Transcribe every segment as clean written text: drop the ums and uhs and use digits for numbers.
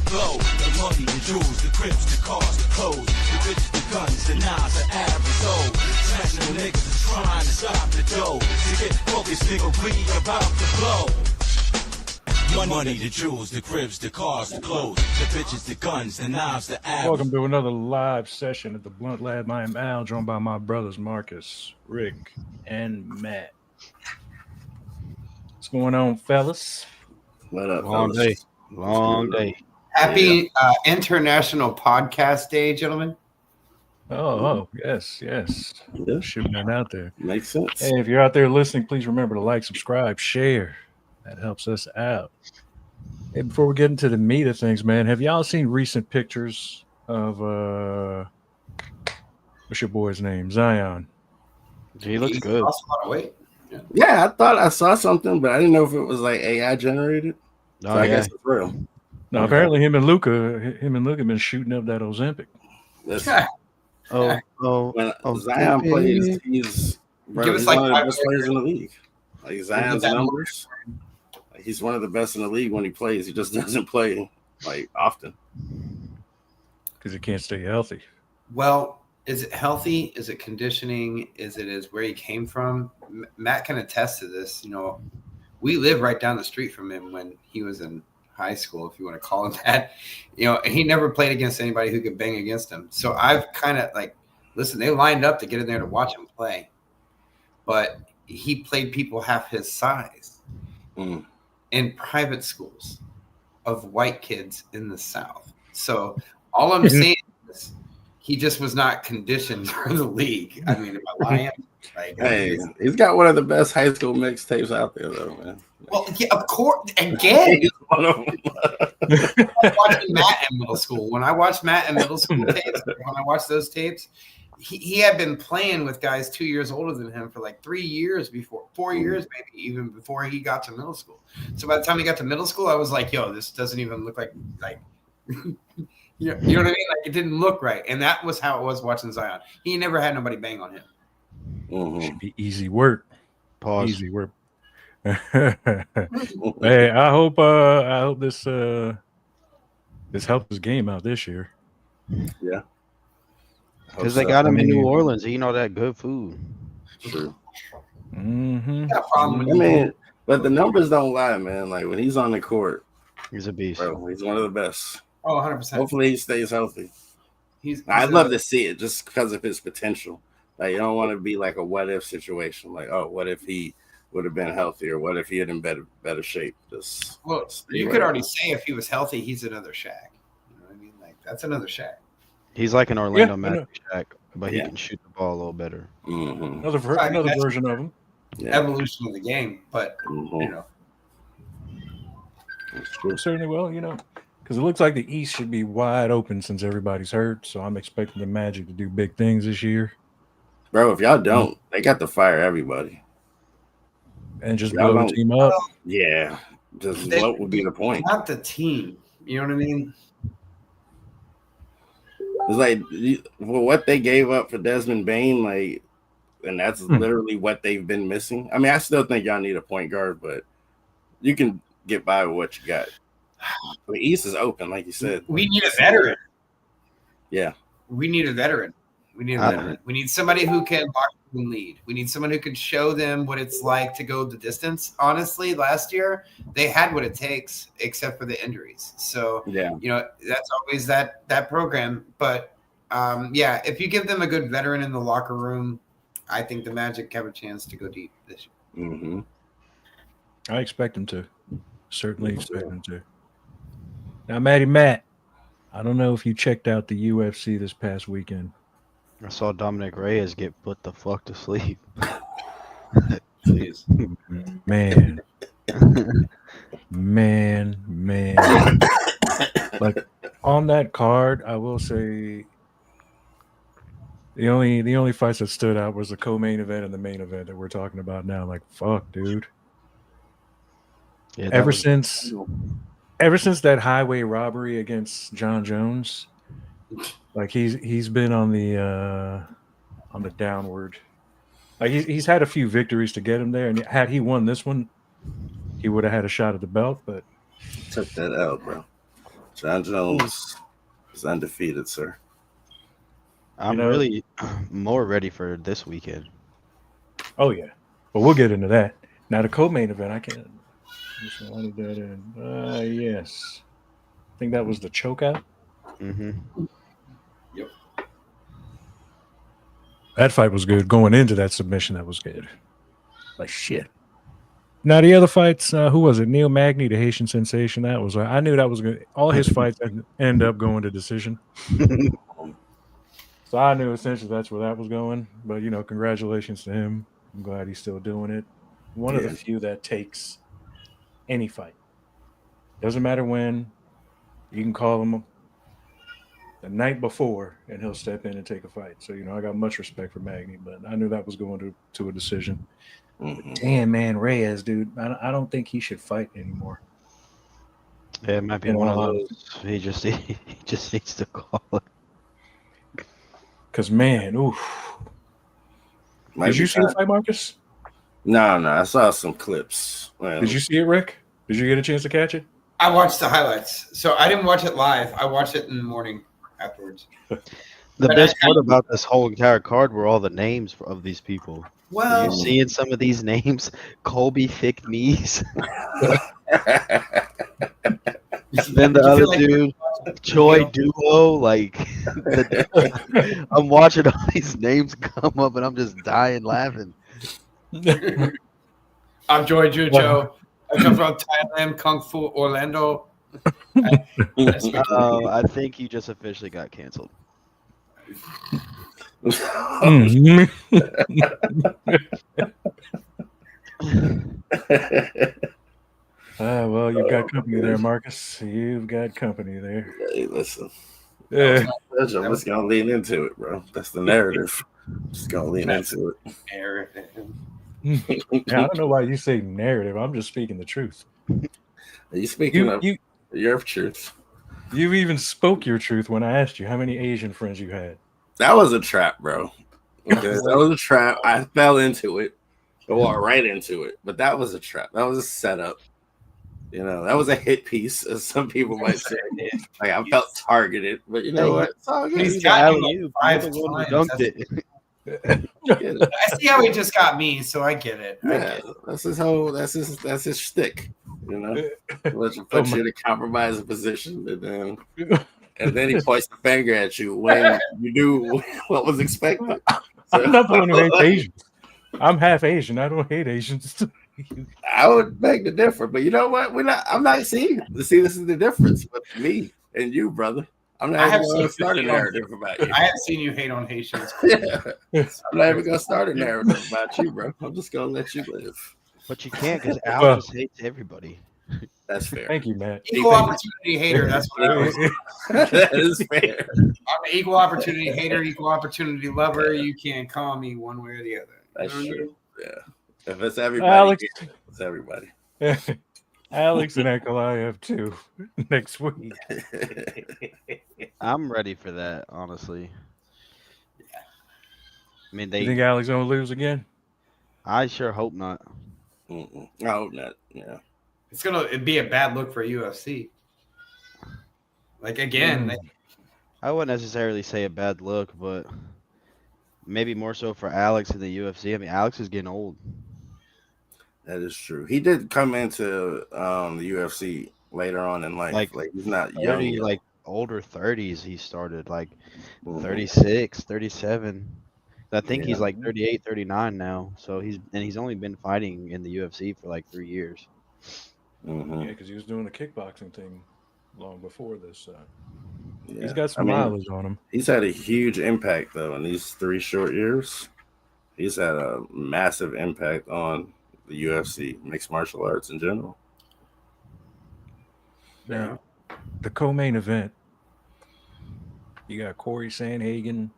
flow. The money, the jewels, the crips, the cars, the clothes, the bitches, the guns, the knives, the average soul. Smashing the niggas is trying to stop the dough. To get focused, nigga, we about to blow. Money, the jewels, the cribs, the cars, the clothes, the bitches, the guns, the knives, the average. Welcome to another live session at the Blunt Lab. I am Al, joined by my brothers Marcus, Rick, and Matt. What's going on, fellas? What up, Long fellas? day. Long day. Happy International Podcast Day, gentlemen. Oh, yes. Yeah. Shooting that out there. Makes sense. Hey, if you're out there listening, please remember to like, subscribe, share. That helps us out. Hey, before we get into the meat of things, man, have y'all seen recent pictures of what's your boy's name? Zion. He looks good. Lost a lot of weight. Yeah, I thought I saw something, but I didn't know if it was like AI generated. So I guess it's real. No, apparently him and Luca been shooting up that Ozempic. When Oh, Zion plays, he's Give us he's like one of the 5 best players in the league. Like Zion's that numbers, like, he's one of the best in the league when he plays. He just doesn't play like often Because he can't stay healthy. Well, is it healthy? Is it conditioning? Is where he came from? Matt can attest to this. You know, we live right down the street from him when he was in high school, if you want to call him that. You know, he never played against anybody who could bang against him. So I've kind of listen, they lined up to get in there to watch him play. But he played people half his size in private schools of white kids in the South. So all I'm saying is he just was not conditioned for the league. I mean, am I lying? Hey, he's got one of the best high school mixtapes out there, though, man. Well, yeah, of course. Again, He's one of them. I was watching Matt in middle school. When I watched Matt in middle school tapes, when I watched those tapes, he had been playing with guys 2 years older than him for like 3 years before, 4 years maybe, even before he got to middle school. So by the time he got to middle school, I was like, yo, this doesn't even look like you know what I mean? Like, it didn't look right. And that was how it was watching Zion. He never had nobody bang on him. Should be easy work. pause. Easy work. Hey, I hope this helps his game out this year. Yeah. Because they got him in New Orleans eating all that good food. True. Mm-hmm. Got a problem with I mean, but the numbers don't lie, man. Like when he's on the court, He's a beast. bro, he's one of the best. 100%. Hopefully he stays healthy. He's I'd love to see it just because of his potential. Like you don't want to be like a what if situation. Like, oh, what if he would have been healthy, or what if he had in better shape? Just you could already say if he was healthy, he's another Shaq. You know what I mean? Like that's another Shaq. He's like an Orlando I Magic Shaq, but he Yeah. can shoot the ball a little better. Mm-hmm. Another version of him. Yeah. Evolution of the game, but Mhm. you know, That's true. Certainly will, because it looks like the East should be wide open since everybody's hurt. So I'm expecting the Magic to do big things this year Bro, if y'all don't, they got to fire everybody. and just Y'all blow the don't- team up. Yeah. Just They- what would be the point? not the team. You know what I mean? It's like for what they gave up for Desmond Bain, like, and that's literally what they've been missing. I mean, I still think y'all need a point guard, but you can get by with what you got. The East is open, like you said. We need a veteran. Yeah. We need a veteran. We need a veteran. We need somebody who can box and lead. We need someone who can show them what it's like to go the distance. Honestly, last year they had what it takes, except for the injuries. So Yeah. you know that's always that program. But yeah, if you give them a good veteran in the locker room, I think the Magic have a chance to go deep this year. Mm-hmm. I expect him to. Certainly expect him to. Now, Matt, I don't know if you checked out the UFC this past weekend. I saw Dominic Reyes get put the fuck to sleep. Please. Man. Like on that card, I will say the only fights that stood out was the co-main event and the main event that we're talking about now. Like, fuck, dude. Yeah, Ever since that highway robbery against John Jones, like he's been on the downward. Like he's had a few victories to get him there, and had he won this one, he would have had a shot at the belt. But Took that out, bro. John Jones is undefeated, sir. I'm really more ready for this weekend. Oh yeah, but we'll get into that. Now the co-main event, I can't. So I did that in. Yes, I think that was the chokeout. Mm-hmm. Yep. That fight was good. Going into that submission, that was good. Like shit. Now the other fights, who was it? Neil Magny, the Haitian sensation. That was. I knew that was good. All his fights end up going to decision. So I knew essentially that's where that was going. But congratulations to him. I'm glad he's still doing it. One of the few that takes any fight. Doesn't matter when. You can call him the night before, and he'll step in and take a fight. So I got much respect for Magny, but I knew that was going to a decision. Mm-hmm. Damn, man, Reyes, dude, I don't think he should fight anymore. Yeah, it might be one of those. He just needs to call it. Because man, oof. Did you see the fight, Marcus? No, I saw some clips. Man. Did you see it, Rick? Did you get a chance to catch it? I watched the highlights, so I didn't watch it live. I watched it in the morning afterwards. The best part about this whole entire card were all the names of these people. Well, Are you seeing some of these names? Colby Thick Knees. Then the other dude, Choi Duo. Like, I'm watching all these names come up, and I'm just dying laughing. I'm Joy Jujo. I come from Thailand, Kung Fu Orlando. I think you just officially got canceled. Well, you've got company there, Marcus. You've got company there. Hey, listen. Yeah. I'm just gonna lean into it, bro. That's the narrative. Just gonna lean into it. I don't know why you say narrative. I'm just speaking the truth. Are you speaking of your truth? You even spoke your truth when I asked you how many Asian friends you had. That was a trap, bro. Okay, that was a trap. I fell into it. I walked right into it. But that was a trap. That was a setup. That was a hit piece, as some people might say. Like I felt targeted, but you know what? It's all good. He's got you like 5 times. Dunked it. I see how he just got me, so I get it. That's his shtick. Let you put you in a compromising position, and then he points the finger at you when you do what was expected. So, I'm not the one who hates Asians. I'm half Asian. I don't hate Asians. I would beg to differ, but you know what? I'm not seeing. See, this is the difference with me and you, brother. I'm not even going to start a narrative about you. I have seen you hate on Haitians. I'm not even going to start a narrative about you, bro. I'm just going to let you live. But you can't, because Al just hates everybody. That's fair. Thank you, Matt. Equal opportunity hater. That's what I was. That is fair. I'm an equal opportunity hater, equal opportunity lover. You can't call me one way or the other. That's true. Yeah. If it's everybody, Alex, it's everybody. Alex and Ekalai have 2 next week. I'm ready for that, honestly. Yeah. I mean, You think Alex gonna lose again? I sure hope not. I hope not. Yeah. It's gonna be a bad look for UFC. Like again, I wouldn't necessarily say a bad look, but maybe more so for Alex in the UFC. I mean, Alex is getting old. That is true. He did come into the UFC later on in life. Like he's not 30, young. like older 30s he started, like 36, 37. I think he's like 38, 39 now. So he's only been fighting in the UFC for like 3 years. Yeah, because he was doing the kickboxing thing long before this. Yeah. He's got some mileage on him. He's had a huge impact though in these 3 short years. He's had a massive impact on the UFC, mixed martial arts in general. Now, the co-main event, you got Corey Sandhagen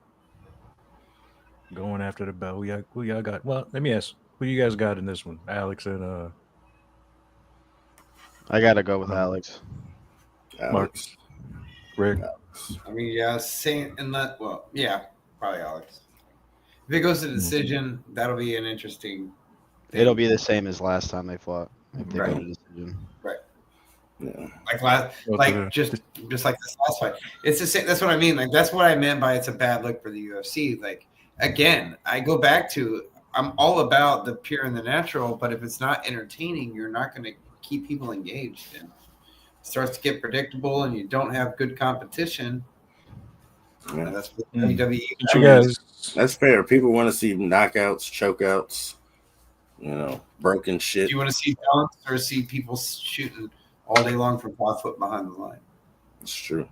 going after the belt. Who y'all got? Well, let me ask, who you guys got in this one? Alex and I gotta go with Alex. Marcus. Rick. I mean, probably Alex. If it goes to decision, that'll be an interesting. It'll be the same as last time they fought. If they go to decision. Right. Yeah. Just like this last fight. It's the same. That's what I mean. Like that's what I meant by it's a bad look for the UFC. Like again, I go back to I'm all about the pure and the natural, but if it's not entertaining, you're not going to keep people engaged, and it starts to get predictable, and you don't have good competition. Yeah. And that's what WWE. You guys, That's fair. People want to see knockouts, chokeouts, broken shit. Do you want to see balance or see people shooting all day long from 5 foot behind the line? It's true.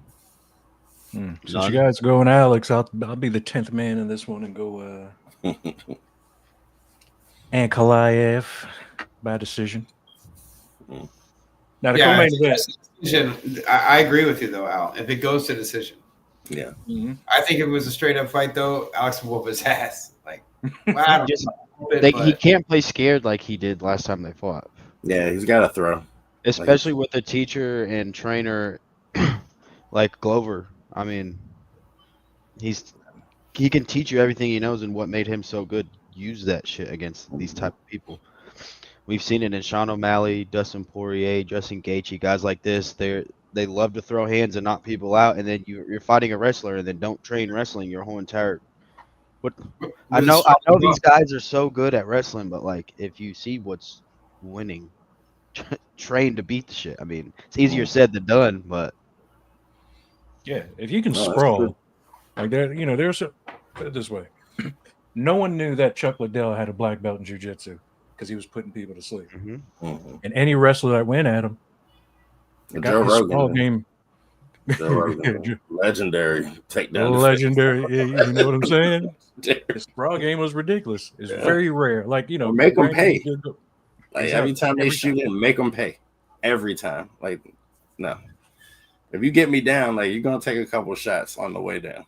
Since you guys go and Alex, I'll be the 10th man in this one and go Ankalaev by decision. Now the co-main event. Decision, I agree with you though, Al. If it goes to decision, Yeah. I think if it was a straight up fight though, Alex would whoop his ass. Like, wow, he can't play scared like he did last time they fought. Yeah, he's got to throw. Especially with a teacher and trainer like Glover. I mean, he can teach you everything he knows, and what made him so good. Use that shit against these type of people. We've seen it in Sean O'Malley, Dustin Poirier, Justin Gaethje, guys like this. They love to throw hands and knock people out, and then you're fighting a wrestler, and then don't train wrestling your whole entire. I know these guys are so good at wrestling, but like if you see what's winning, train to beat the shit. I mean, it's easier said than done, but yeah, if you can sprawl like that, there's put it this way. No one knew that Chuck Liddell had a black belt in jiu-jitsu because he was putting people to sleep. And any wrestler that went at him, Joe Rogan game. Joe Rogan, legendary takedown. Legendary, you know what I'm saying? His sprawl game was ridiculous. It's very rare. Like make them pay. Like every time they shoot him, make them pay. Every time. Like no, if you get me down, like you're gonna take a couple shots on the way down.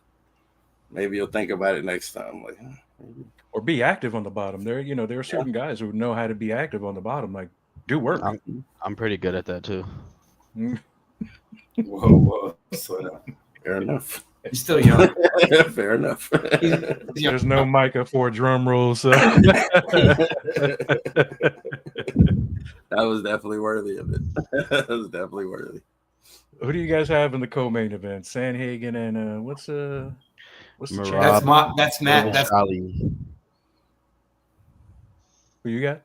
Maybe you'll think about it next time. Like. Or be active on the bottom. There are certain guys who know how to be active on the bottom. Like, do work. I'm pretty good at that too. Whoa, slow down. Fair enough. He's still young. Fair enough. There's no Micah for a drum roll, so that was definitely worthy of it. That was definitely worthy. Who do you guys have in the co-main event? Sanhagen and what's the Marab, that's Matt. That's Ali. Who you got?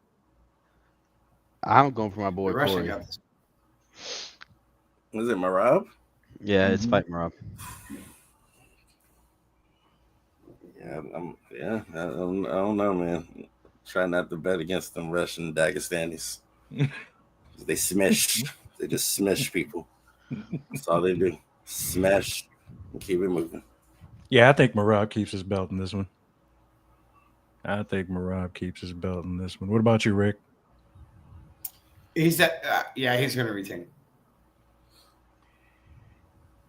I'm going for my boy the Russian Corey. guy. Was it Marab? Yeah, it's Fight Marab. Yeah, I don't know, man. Try not to bet against them Russian Dagestanis. They smash. They just smash people. That's all they do. Smash and keep it moving. Yeah, I think Marab keeps his belt in this one. What about you, Rick? He's that. He's going to retain.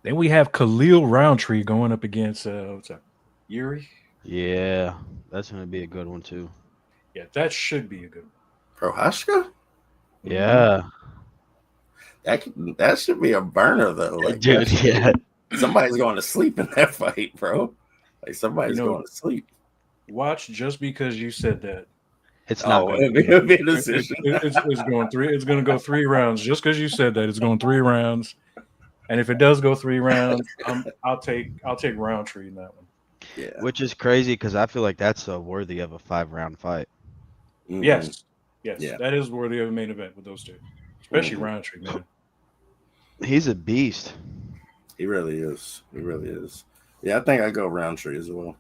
Then we have Khalil Roundtree going up against what's up, Yuri. Yeah, that's going to be a good one too. Yeah, that should be a good one. Prohashka? Yeah, That should be a burner though. Like, dude. Yeah, somebody's going to sleep in that fight, bro. Like somebody's going to sleep. Watch just because you said that. it's not. It'll be a decision. It's going three. It's going to go 3 rounds just because you said that. It's going 3 rounds, and if it does go 3 rounds, I'll take Roundtree in that one. Yeah. Which is crazy because I feel like that's worthy of a 5-round fight. Mm-hmm. Yes, Yeah. that is worthy of a main event with those two, especially Roundtree, man. He's a beast. He really is. Yeah, I think I go Roundtree as well.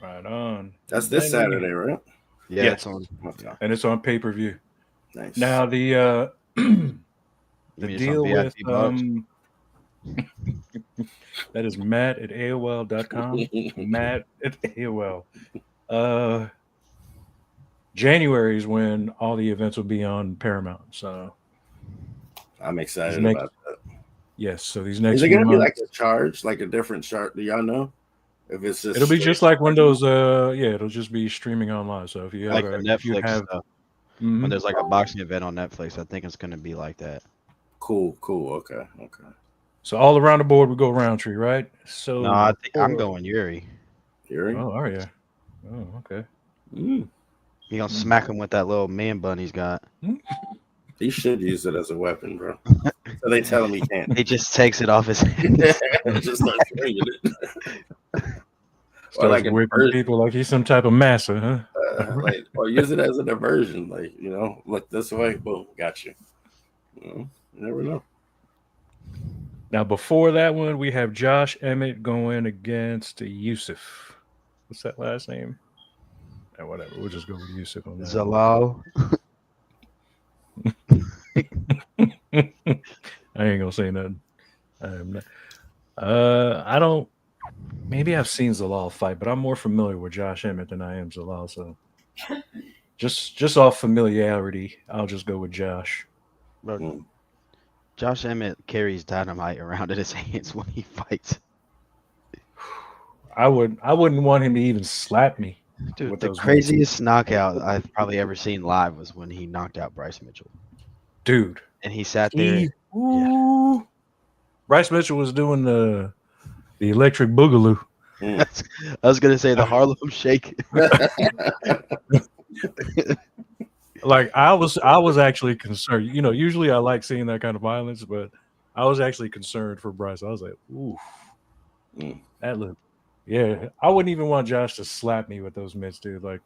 Right on. That's this Saturday, right? Yeah, Yes. it's on. Okay. And it's on pay-per-view. Nice. Now the You the mean it's deal on with VIP bucks? that is Matt at AOL.com. Matt at AOL. January is when all the events will be on Paramount. So I'm excited next- about that. yes, so these next Is it few gonna be months, like a charge, like a different chart? Do y'all know? If it's just it'll be just like Windows. It'll just be streaming online. So if you have Like the if you Netflix have, stuff. Mhm. When there's like a boxing event on Netflix, I think it's going to be like that. cool. Okay. So all around the board we go Roundtree, right? So No, I think I'm going Yuri. Yuri? Oh, are you? Oh, okay. Mm. He gonna smack him with that little man bun he's got. He should use it as a weapon, bro. So they tell him he can't. He just takes it off his hands. Just start swinging it. Starts like a whipping diversion. people like he's some type of massa, huh? Or use it as a diversion. Like, look this way, boom, got you. You never know. Now, before that one, we have Josh Emmett going against Yusuf. What's that last name? Whatever. We'll just go with Yusuf on that. Zalal. I ain't gonna say nothing. I don't. Maybe I've seen Zalal fight, but I'm more familiar with Josh Emmett than I am Zalal. So, just off familiarity, I'll just go with Josh. Bro, Josh Emmett carries dynamite around in his hands when he fights. I wouldn't want him to even slap me. Dude, the craziest knockout I've probably ever seen live was when he knocked out Bryce Mitchell. Dude. And he sat there. Yeah. Bryce Mitchell was doing the electric boogaloo. I was gonna say the Harlem Shake. Like I was actually concerned. Usually I like seeing that kind of violence, but I was actually concerned for Bryce. I was like, ooh, that looked. Yeah, I wouldn't even want Josh to slap me with those mitts, dude. Like,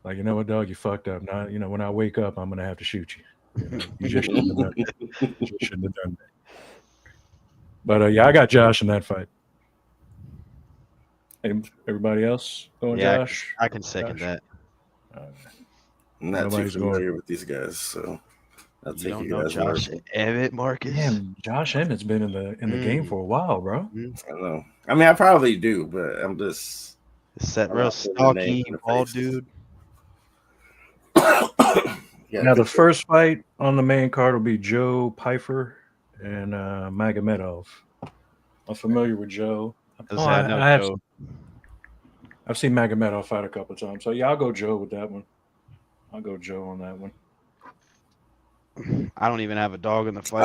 you know what, dog, you fucked up. Now, when I wake up, I'm gonna have to shoot you. You just shouldn't have done that. You just shouldn't have done that. But yeah, I got Josh in that fight. Everybody else going, Yeah, Josh? I can second that. I'm not Nobody's too familiar with these guys, so I'll take You don't know guys' Josh word. Emmett, Marcus? Damn, Josh Emmett's been in the game for a while, bro. I don't know. I mean, I probably do, but I'm just Set I'm real not putting the name stocky, in the bald face. dude. Yeah, Now the first fight on the main card will be Joe Pyfer and Magomedov. I'm familiar with Joe. I've seen Magomedov fight a couple of times, so yeah, I'll go Joe with that one. I'll go Joe on that one. I don't even have a dog in the fight.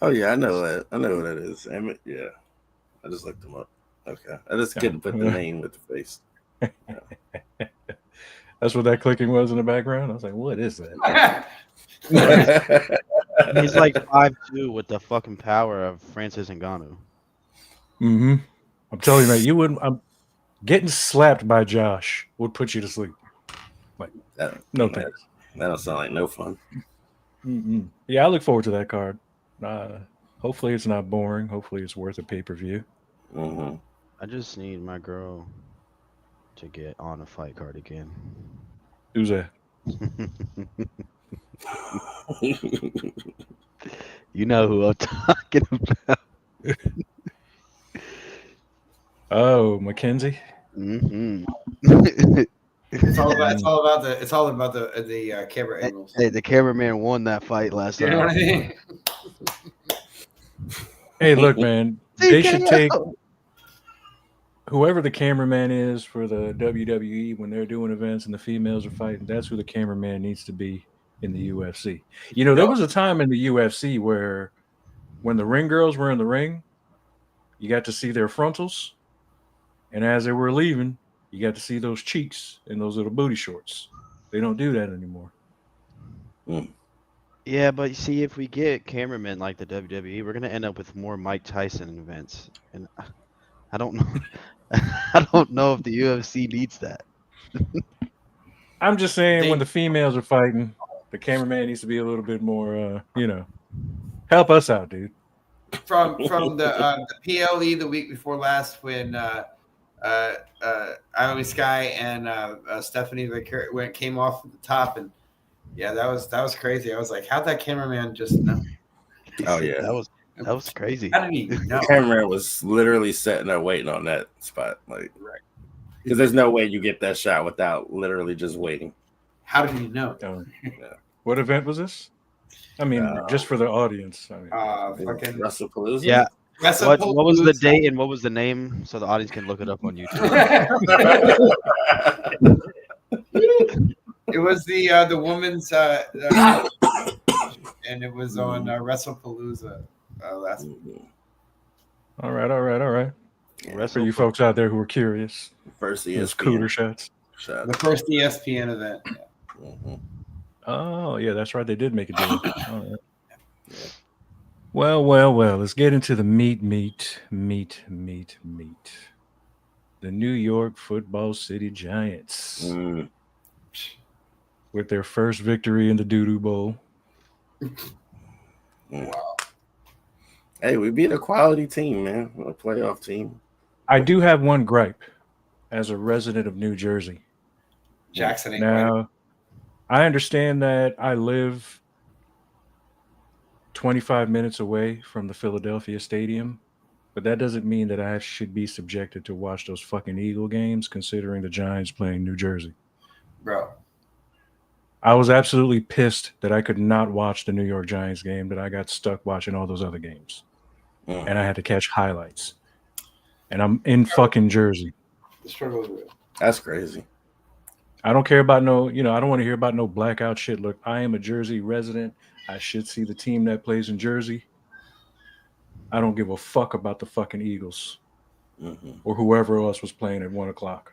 Oh yeah, I know that. I know who that is. Emmett. Yeah, I just looked him up. Okay, I just couldn't put the name with the face. That's what that clicking was in the background. I was like, what is that? He's like 5'2" with the fucking power of Francis Ngannou. Mm-hmm. I'm telling you, man, I'm getting slapped by Josh would put you to sleep. Like, no thanks. That don't sound like no fun. Mm-mm. Yeah, I look forward to that card. Hopefully it's not boring. Hopefully it's worth a pay-per-view. Mm-hmm. I just need my girl to get on a fight card again. Who's that? You know who I'm talking about. Oh, Mackenzie. Mm-hmm. It's all about the camera angles. Hey, the cameraman won that fight last You know what I time. mean? Hey, look, man. They should take whoever the cameraman is for the WWE when they're doing events and the females are fighting. That's who the cameraman needs to be in the UFC. There was a time in the UFC where when the ring girls were in the ring, you got to see their frontals. And as they were leaving, you got to see those cheeks and those little booty shorts. They don't do that anymore. Yeah, but you see, if we get cameramen like the WWE, we're gonna end up with more Mike Tyson events, and I don't know. I don't know if the UFC needs that. I'm just saying, when the females are fighting, the cameraman needs to be a little bit more, help us out, dude. From the PLE the week before last when Iowa Sky and Stephanie came off at the top, and yeah, that was crazy. I was like, how'd that cameraman just know? Oh yeah, that was crazy. How did he know? The cameraman was literally sitting there waiting on that spot, like, right? Because there's no way you get that shot without literally just waiting. How did he know? What event was this? I mean, just for the audience. I mean, fucking WrestlePalooza. Yeah. What was the date and what was the name so the audience can look it up on YouTube? It was the women's and it was on WrestlePalooza last week. All right. For you folks out there who are curious, First those ESPN cooler shots. The first ESPN event. Mm-hmm. Oh, yeah, that's right. They did make a deal. All right. Well. Let's get into the meat. The New York Football City Giants Mm. with their first victory in the Doo-Doo Bowl. Wow. Hey, we beat a quality team, man. A playoff team. I do have one gripe as a resident of New Jersey. Jackson ain't right. Now, I understand that I live 25 minutes away from the Philadelphia Stadium, but that doesn't mean that I should be subjected to watch those fucking Eagle games, considering the Giants playing New Jersey. Bro. I was absolutely pissed that I could not watch the New York Giants game, that I got stuck watching all those other games. And I had to catch highlights. And I'm in fucking Jersey. The struggle is real. That's crazy. I don't care about no, I don't want to hear about no blackout shit. Look, I am a Jersey resident. I should see the team that plays in Jersey. I don't give a fuck about the fucking Eagles or whoever else was playing at 1 o'clock.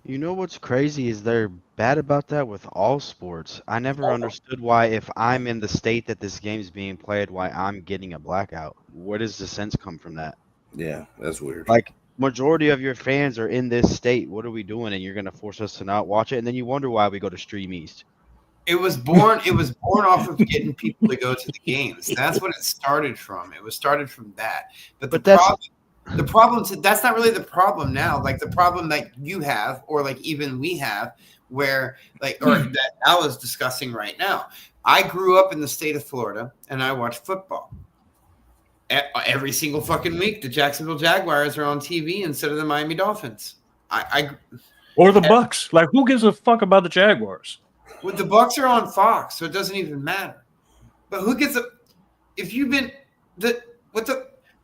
You know what's crazy is they're bad about that with all sports. I never understood why, if I'm in the state that this game's being played, why I'm getting a blackout. Where does the sense come from that? Yeah, that's weird. Like, majority of your fans are in this state. What are we doing? And you're going to force us to not watch it? And then you wonder why we go to Stream East. It was born off of getting people to go to the games. That's what it started from. It was started from that. But the problem, that's not really the problem now. Like the problem that you have, or like even we have, where or that Al is discussing right now. I grew up in the state of Florida and I watch football. Every single fucking week, the Jacksonville Jaguars are on TV instead of the Miami Dolphins. Or the Bucks. Like, who gives a fuck about the Jaguars? Well, the Bucks are on Fox, so it doesn't even matter. But who gets a? If you've been the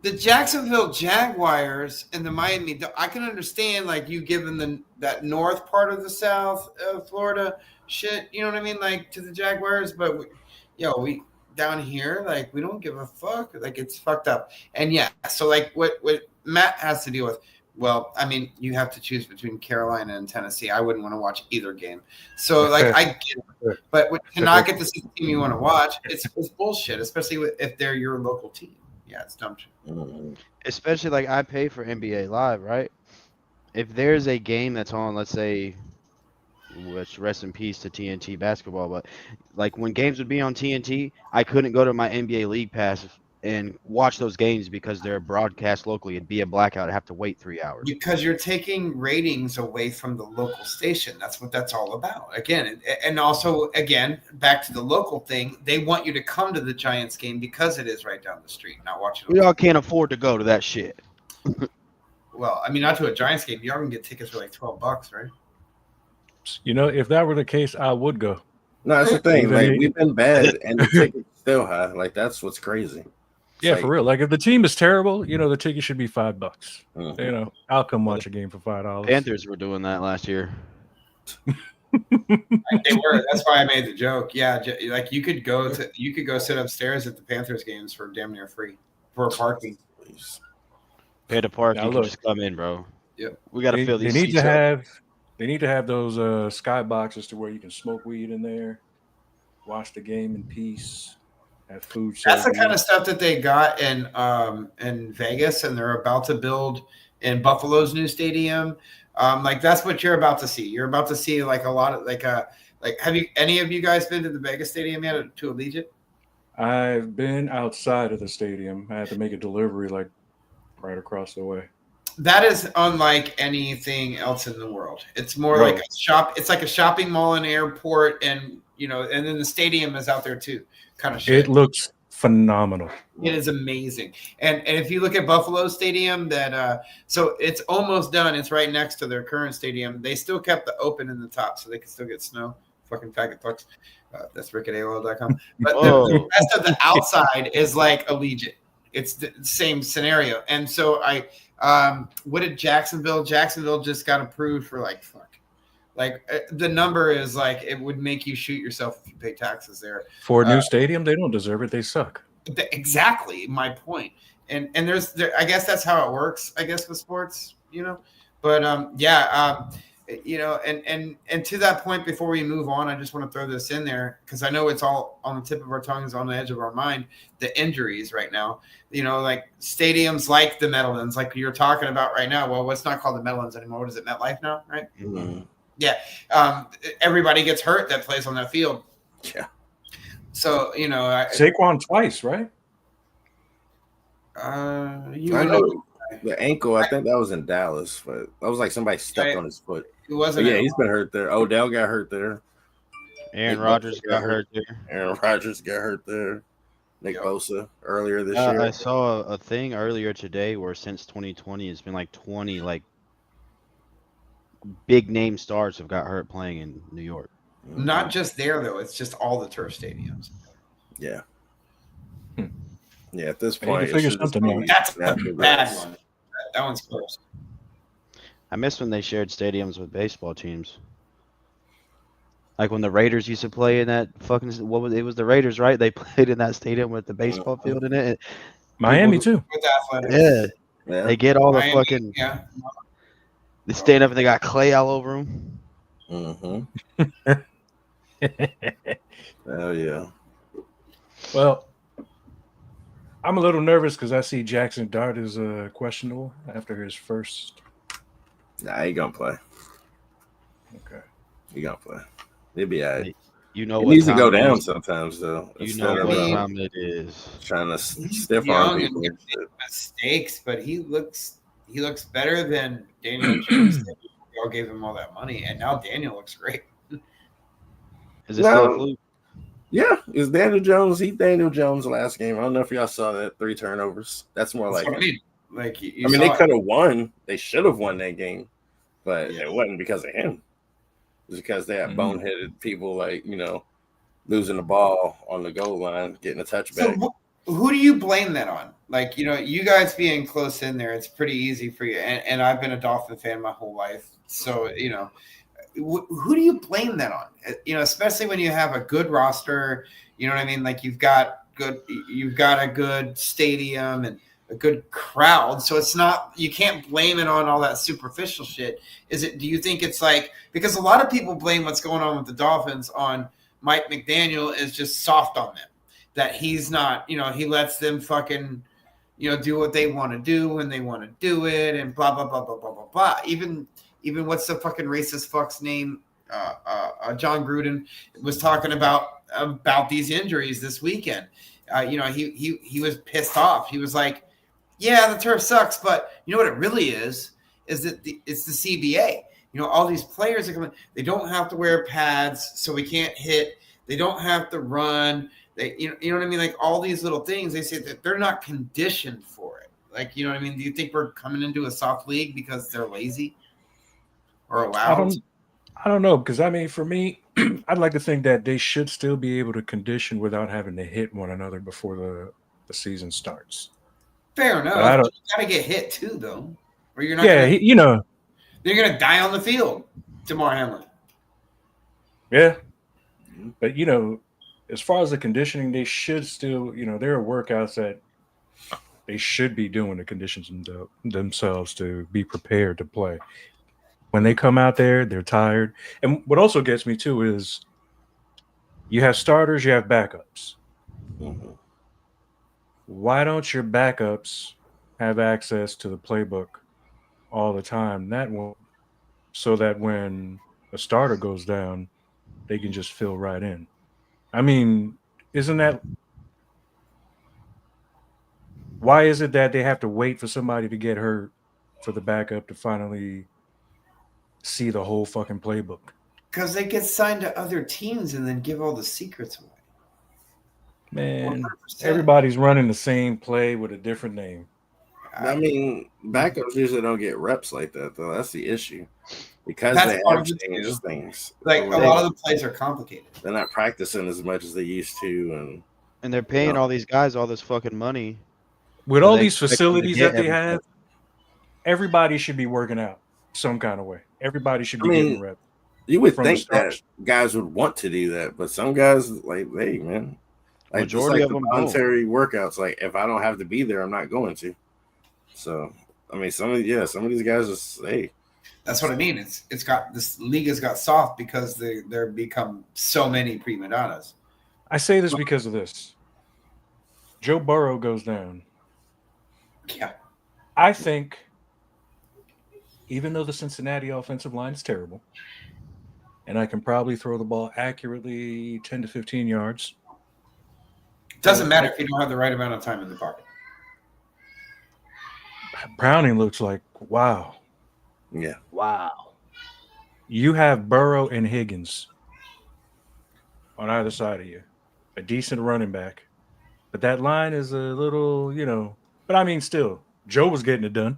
Jacksonville Jaguars and the Miami, I can understand like you giving that north part of the South of Florida shit. You know what I mean, like to the Jaguars, but we down here, like we don't give a fuck. Like it's fucked up. And yeah, so like what Matt has to deal with. Well, I mean, you have to choose between Carolina and Tennessee. I wouldn't want to watch either game. So, like, I get it. But to not get to see the team you want to watch, it's bullshit, especially if they're your local team. Yeah, it's dumb shit. Especially, like, I pay for NBA Live, right? If there's a game that's on, let's say, which rest in peace to TNT basketball, but, like, when games would be on TNT, I couldn't go to my NBA League Pass and watch those games because they're broadcast locally. It'd be a blackout. I'd have to wait 3 hours. Because you're taking ratings away from the local station. That's what that's all about. Again, and also, again, back to the local thing, they want you to come to the Giants game because it is right down the street, not watching it. We all can't afford to go to that shit. Well, I mean, not to a Giants game. Y'all can get tickets for like $12, right? If that were the case, I would go. No, that's the thing. Like, we've been bad, and the ticket's still high. Like, that's what's crazy. Yeah, for real. Like if the team is terrible, the ticket should be $5. I'll come watch a game for $5. Panthers were doing that last year. They were. That's why I made the joke. Yeah, like you could go sit upstairs at the Panthers games for damn near free for parking. Pay to park. You can just come in, bro. Yep. We got to fill these. They need to have those sky boxes to where you can smoke weed in there, watch the game in peace. Have food. That's the kind of stuff that they got in Vegas, and they're about to build in Buffalo's new stadium. Like that's what you're about to see. You're about to see like a lot of like have any of you guys been to the Vegas stadium yet, to Allegiant? I've been outside of the stadium. I had to make a delivery like right across the way. That is unlike anything else in the world. It's more like a shop. It's like a shopping mall and airport, and and then the stadium is out there too. Kind of shit. It looks phenomenal. It is amazing. And if you look at Buffalo Stadium, that so it's almost done. It's right next to their current stadium. They still kept the open in the top, so they can still get snow. Fucking faggot fucks. That's Rick at AOL.com. But the rest of the outside is like Allegiant. It's the same scenario. And so what did Jacksonville? Jacksonville just got approved for the number is like it would make you shoot yourself if you pay taxes there. For a new stadium, they don't deserve it. They suck. Exactly my point. And I guess that's how it works. I guess with sports, But and to that point, before we move on, I just want to throw this in there because I know it's all on the tip of our tongues, on the edge of our mind. The injuries right now, like stadiums like the Meadowlands, like you're talking about right now. Well, what's not called the Meadowlands anymore? What is it, MetLife now? Right? Mhm. Yeah. Everybody gets hurt that plays on that field. Yeah. So Saquon twice, right? I I know the ankle. I think that was in Dallas, but that was like somebody stepped on his foot. It wasn't. But yeah, he's been hurt there. Odell got hurt there. Aaron Nick Rodgers Bosa got hurt there. Aaron Rodgers got hurt there. Nick Yep. Bosa earlier this year. I saw a thing earlier today where since 2020, it's been like 20 like big name stars have got hurt playing in New York. Not just there though; it's just all the turf stadiums. Yeah. Hmm. Yeah, at this I need to point, figure it should just something be out. That's a natural bad grass. one. That one's close. I miss when they shared stadiums with baseball teams. Like when the Raiders used to play in that fucking it was the Raiders, right? They played in that stadium with the baseball field in it. Miami too. With athletics. Yeah, Yeah. they get all the Miami, fucking. yeah. They stand up and they got clay all over them. Mm-hmm. Hell yeah. Well, I'm a little nervous because I see Jackson Dart is questionable after his first. Nah, he gonna play. Okay. He gonna play. He'll be all right. You know He what needs to time go it down is. sometimes, though. You instead know of, what time it is. trying to He's stiff young arm and people. can make mistakes, but he looks better than Daniel Jones did. We all gave him all that money, and now Daniel looks great. Is it still a No. fluke? Yeah, it's Daniel Jones. He Daniel Jones last game. I don't know if y'all saw that 3 turnovers. That's more That's like. what I mean. Like you I mean, saw they it. could have won. They should have won that game, but Yeah. it wasn't because of him. It was because they had boneheaded people like losing the ball on the goal line, getting a So touchback. who do you blame that on? Like, you guys being close in there, it's pretty easy for you. And I've been a Dolphin fan my whole life. So, who do you blame that on? Especially when you have a good roster, you know what I mean? Like you've got a good stadium and a good crowd. So it's not, you can't blame it on all that superficial shit. Do you think it's like, because a lot of people blame what's going on with the Dolphins on Mike McDaniel is just soft on them, that he's not, he lets them fucking, do what they want to do when they want to do it and blah, blah, blah, blah, blah, blah, blah. Even what's the fucking racist fuck's name? John Gruden was talking about these injuries this weekend. He was pissed off. He was like, yeah, the turf sucks, but you know what it really is that it's the CBA. All these players are coming. They don't have to wear pads, so we can't hit. They don't have to run. They, you know what I mean? Like all these little things. They say that they're not conditioned for it. Like, you know what I mean? Do you think we're coming into a soft league because they're lazy or allowed? I don't know, because I mean, for me, I'd like to think that they should still be able to condition without having to hit one another before the season starts. Fair enough. But You got to get hit too, though, or you're not. Yeah, You're gonna die on the field, Damar Hamlin. Yeah, but as far as the conditioning, they should still, there are workouts that they should be doing to condition themselves to be prepared to play. When they come out there, they're tired. And what also gets me too is you have starters, you have backups. Mhm. Why don't your backups have access to the playbook all the time? So that when a starter goes down, they can just fill right in. I mean, why is it that they have to wait for somebody to get hurt for the backup to finally see the whole fucking playbook? Because they get signed to other teams and then give all the secrets away. Man, 100%. everybody's running the same play with a different name. I mean, backups usually don't get reps like that, though. That's the issue. Because That's they part have of it, changed too. things. Like a lot of the plays are complicated. They're not practicing as much as they used to, And they're paying all these guys all this fucking money. With So all they these expect them to facilities get that they everything. have, everybody should be working out some kind of way. Everybody should be getting reps. you would From the think start. that guys would want to do that, but some guys like, hey, man, like just Majority like of the them don't. voluntary workouts. Like if I don't have to be there, I'm not going to. So I mean, some of these guys just hey, That's what I mean. It's got this league has got soft because there become so many prima donnas. I say this because of this. Joe Burrow goes down. Yeah. I think, even though the Cincinnati offensive line is terrible, and I can probably throw the ball accurately 10 to 15 yards. Doesn't matter if you don't have the right amount of time in the pocket. Browning looks like, wow. Yeah. Wow. You have Burrow and Higgins on either side of you, a decent running back. But that line is a little, but I mean, still, Joe was getting it done.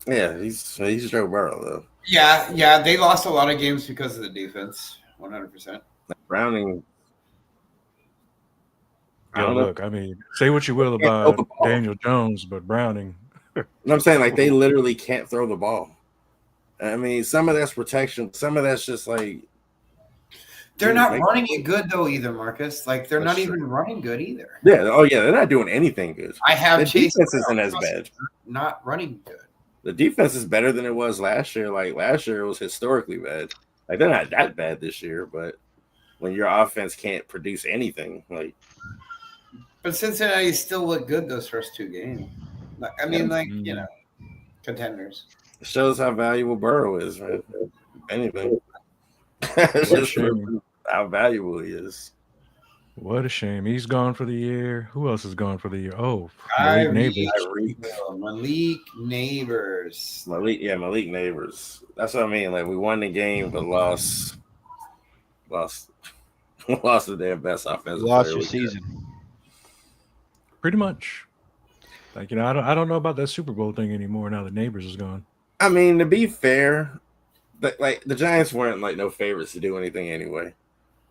Yeah, he's Joe Burrow though. Yeah, they lost a lot of games because of the defense, 100%. Browning. I don't know. Look, I mean, say what you will about Daniel Jones, but Browning. I'm saying, like, they literally can't throw the ball. I mean, some of that's protection, some of that's just like they're not running it good though either, Marcus. Like they're not even running good either. Yeah. Oh yeah, they're not doing anything good. I have the Chase defense isn't as bad. Not running good. The defense is better than it was last year. Like last year, it was historically bad. Like they're not that bad this year, but when your offense can't produce anything, like. But Cincinnati still look good those first two games. I mean, contenders. It shows how valuable Burrow is, right? If anything. It's just how valuable he is. What a shame. He's gone for the year. Who else is gone for the year? Oh, Malik Neighbors. Malik Neighbors. That's what I mean. Like we won the game, but lost the damn best offensive. Lost your season. Pretty much. Like, I don't know about that Super Bowl thing anymore now that Neighbors is gone. I mean, to be fair, like the Giants weren't like no favorites to do anything anyway.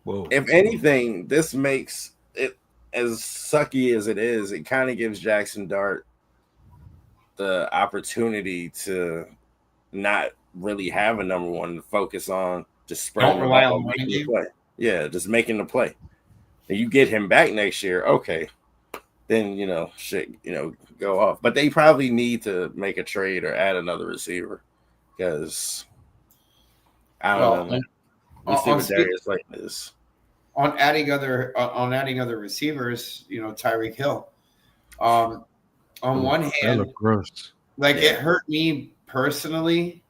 Whoa. If anything, this makes it as sucky as it is. It kind of gives Jackson Dart the opportunity to not really have a number one to focus on, just spreading the ball, making the play. Yeah, just making the play. And you get him back next year, okay. Then go off. But they probably need to make a trade or add another receiver because I don't know. We'll see what Darius Slayton is. On adding other receivers, Tyreek Hill. On one hand, that looked gross. It hurt me personally,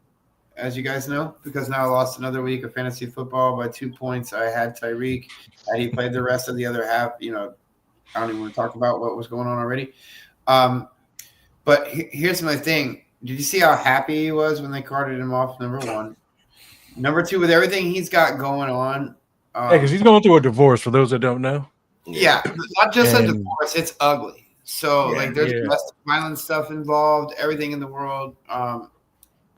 as you guys know, because now I lost another week of fantasy football by 2 points. I had Tyreek, and he played the rest of the other half. I don't even want to talk about what was going on already. But here's my thing. Did you see how happy he was when they carted him off, number one? Number two, with everything he's got going on. Because he's going through a divorce, for those that don't know. Yeah, not just a divorce. It's ugly. So, there's domestic violence stuff involved, everything in the world.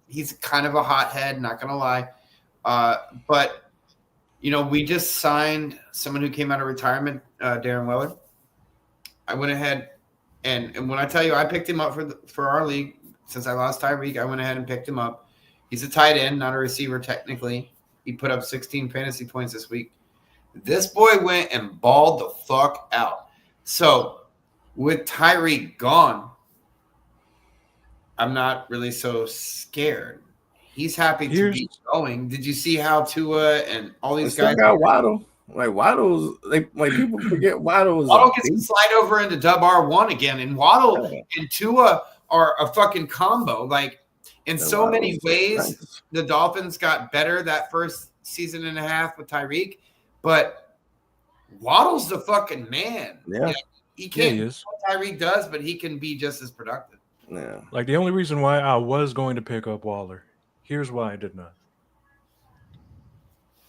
He's kind of a hothead, not going to lie. But, we just signed someone who came out of retirement, Darren Weller. I went ahead and when I tell you I picked him up for our league since I lost Tyreek, I went ahead and picked him up. He's a tight end, not a receiver technically. He put up 16 fantasy points this week. This boy went and balled the fuck out. So with Tyreek gone, I'm not really so scared. He's happy to be going. Did you see how Tua and all these guys got Waddle? Like Waddle's, people forget Waddle gets to slide over into Dub R1 again, and Waddle and Tua are a fucking combo. Like in so many ways, the Dolphins got better that first season and a half with Tyreek, but Waddle's the fucking man. Yeah, he can't do what Tyreek does, but he can be just as productive. Yeah, like the only reason why I was going to pick up Waller, here's why I did not.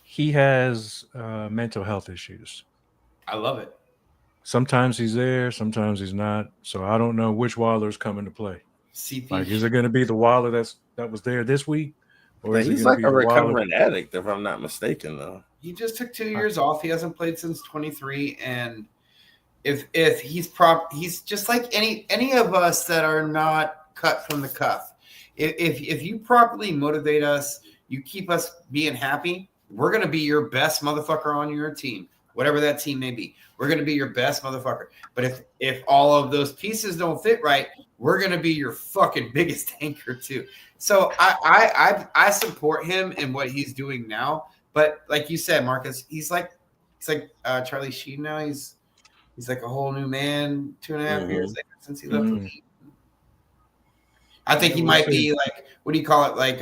He has mental health issues. I love it. Sometimes he's there, sometimes he's not. So I don't know which Waller's coming to play. CP. Like, is it going to be the Waller that was there this week, or is he's like a recovering addict, if I'm not mistaken, though. He just took 2 years off. He hasn't played since 23, and if he's he's just like any of us that are not cut from the cuff. If you properly motivate us, you keep us being happy. We're going to be your best motherfucker on your team, whatever that team may be. We're going to be your best motherfucker. But if all of those pieces don't fit right, we're gonna be your fucking biggest anchor too. So I support him in what he's doing now. But like you said, Marcus, he's like Charlie Sheen now. He's like a whole new man. 2.5 years later since he left the league. I think he might be like, what do you call it? Like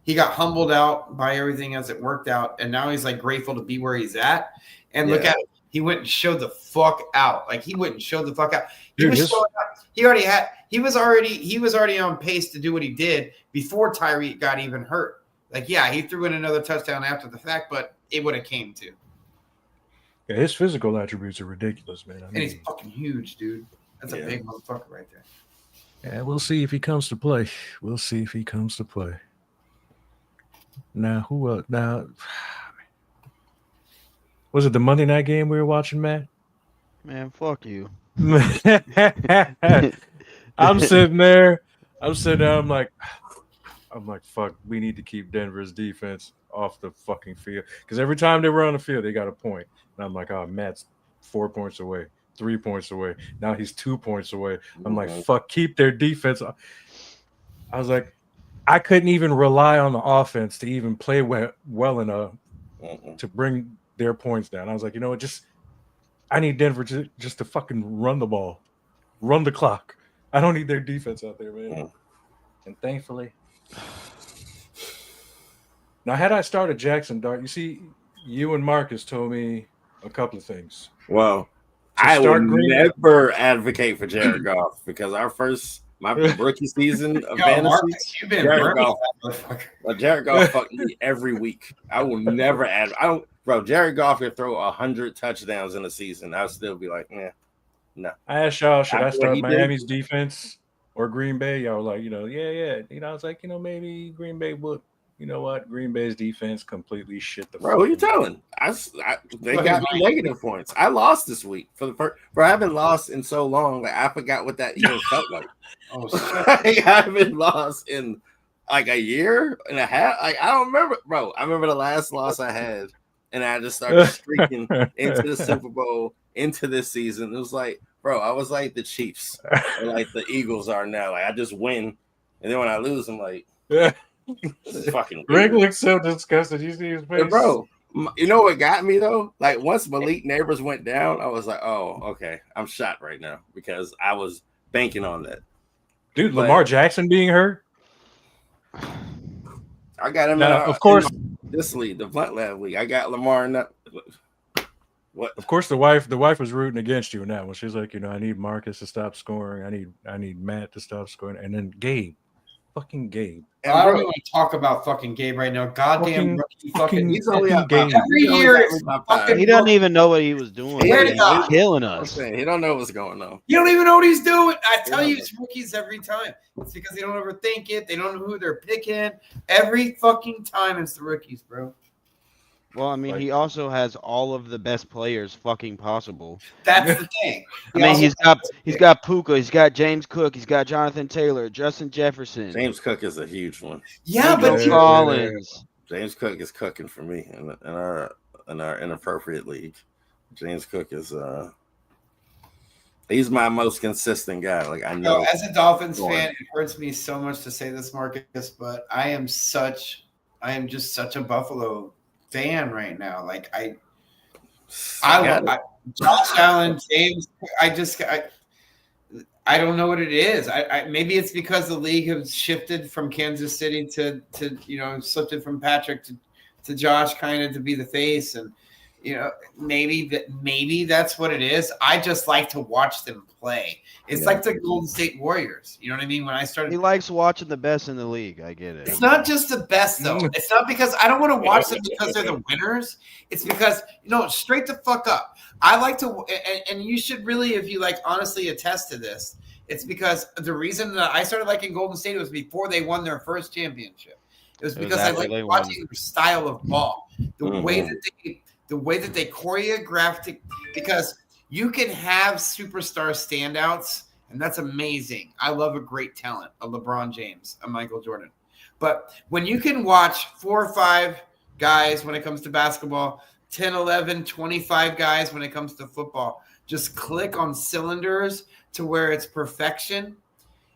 he got humbled out by everything as it worked out, and now he's like grateful to be where he's at. And look at him. He went and showed the fuck out. Like he went and showed the fuck out. He was showing out. He was already on pace to do what he did before Tyreek got even hurt. Like, yeah, he threw in another touchdown after the fact, but it would have came to. Yeah, his physical attributes are ridiculous, man. And he's fucking huge, dude. That's a big motherfucker right there. Yeah, we'll see if he comes to play. Now, who else? Now, was it the Monday night game we were watching, Matt? Man, fuck you. I'm sitting there. I'm like, fuck, we need to keep Denver's defense off the fucking field. Because every time they were on the field, they got a point. And I'm like, oh, Matt's 4 points away, 3 points away. Now he's 2 points away. I'm like, fuck, keep their defense. I was like, I couldn't even rely on the offense to even play well enough to bring their points down. I was like, you know what, I need Denver just to fucking run the ball, run the clock. I don't need their defense out there, man. And thankfully, now had I started Jackson Dart, you see, you and Marcus told me a couple of things. Well, I would never advocate for Jared Goff because my rookie season of fantasy, Jared Goff fucked me every week. I will never Jared Goff could throw 100 touchdowns in a season. I'll still be like, no. I asked y'all, should I start Miami's defense or Green Bay? Y'all were like, yeah. I was like, maybe Green Bay would. You know what? Green Bay's defense completely shit the fuck. Bro, who you telling? They got me negative points. I lost this week for the first. Bro, I haven't lost in so long. Like I forgot what that even felt like. Oh, I haven't lost in like a year and a half. Like I don't remember, bro. I remember the last loss I had, and I just started streaking into the Super Bowl, into this season. It was like, bro, I was like the Chiefs, or like the Eagles are now. Like I just win, and then when I lose, I'm like, this is fucking Greg looks so disgusted. You see his face, bro. You know what got me though? Like once Malik Neighbors went down, I was like, oh, okay, I'm shot right now because I was banking on that. Dude, Lamar Jackson being hurt. I got him now, of course. This league, the Blunt Lab league. I got Lamar in that. What? Of course, the wife was rooting against you in that one. She's like, I need Marcus to stop scoring. I need Matt to stop scoring, and then Gabe. Fucking Gabe. I don't even want to talk about fucking Gabe right now. Goddamn fucking he's only every year. He doesn't even know what he was doing. He's killing us. He don't know what's going on. You don't even know what he's doing. I tell you, it's rookies every time. It's because they don't overthink it. They don't know who they're picking. Every fucking time it's the rookies, bro. Well, I mean, he also has all of the best players fucking possible. That's the thing. He's got Puka, he's got James Cook, he's got Jonathan Taylor, Justin Jefferson. James Cook is a huge one. Yeah, but Collins. James Cook is cooking for me in our inappropriate league. James Cook is he's my most consistent guy. Like I know. As a Dolphins fan, it hurts me so much to say this, Marcus, but I am just such a Buffalo fan right now. Like I Josh Allen, James. I don't know what it is. I maybe it's because the league has shifted from Kansas City to slipped it from Patrick to Josh kind of to be the face, and maybe that's what it is. I just like to watch them play. It's like the Golden State Warriors. You know what I mean? When I started, he likes watching the best in the league. I get it. It's not just the best though. It's not because I don't want to watch them because they're the winners. It's because straight the fuck up. I like to, and you should really, if you like, honestly attest to this. It's because the reason that I started liking Golden State was before they won their first championship. It was because I liked watching their style of ball, the way that they choreographed it, because you can have superstar standouts, and that's amazing. I love a great talent, a LeBron James, a Michael Jordan. But when you can watch 4 or 5 guys when it comes to basketball, 10, 11, 25 guys when it comes to football, just click on cylinders to where it's perfection,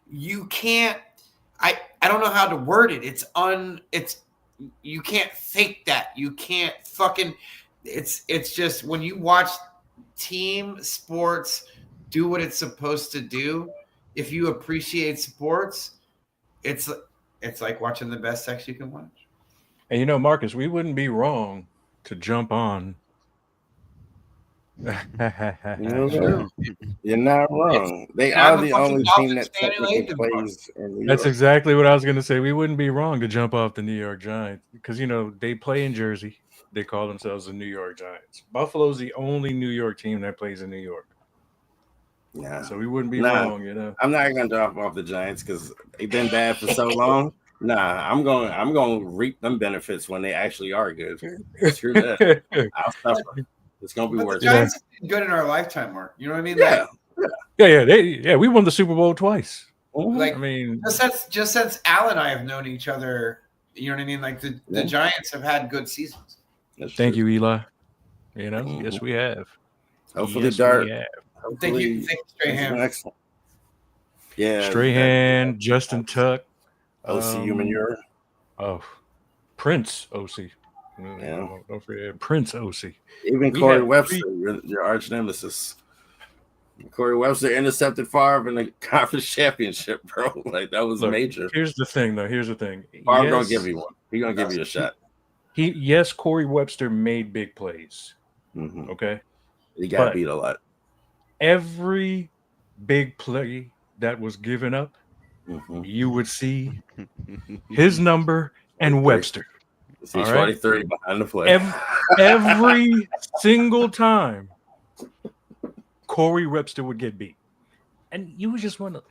you can't. I don't know how to word it. It's you can't fake that. You can't fucking. It's just when you watch team sports do what it's supposed to do. If you appreciate sports, it's like watching the best sex you can watch. And you know, Marcus, we wouldn't be wrong to jump on. You're not wrong. They I'm are a the fucking only team Dolphins that fan who technically hate them plays in New That's York. exactly what I was going to say. We wouldn't be wrong to jump off the New York Giants because, you know, they play in Jersey. They call themselves the New York Giants. Buffalo's the only New York team that plays in New York. Yeah. So we wouldn't be wrong, you know. I'm not gonna drop off the Giants because they've been bad for so long. Nah, I'm going to reap them benefits when they actually are good. Screw that. I'll suffer. It's gonna be But worth the it. Giants have been good in our lifetime, Mark. You know what I mean? Yeah. We won the Super Bowl twice. Like I mean, just since Al and I have known each other, you know what I mean? Like the Giants have had good seasons. thank you, Eli. You know, yes, we have. Hopefully, Yes, Dart. we have. Thank you, Strahan. Excellent. Yeah, Strahan, Justin Tuck, OC Human Prince OC. Yeah. Don't forget Prince OC. Even Corey Webster, your arch nemesis. Corey Webster intercepted Favre in the conference championship, bro. Like that was major. Here's the thing, though. Here's the thing. Favre gonna give you one. He's gonna give you a shot. Corey Webster made big plays. Mm-hmm. Okay, He got beat a lot. Every big play that was given up, you would see his number and Webster. He's 43 behind the play. Every single time, Corey Webster would get beat, and you would just want to.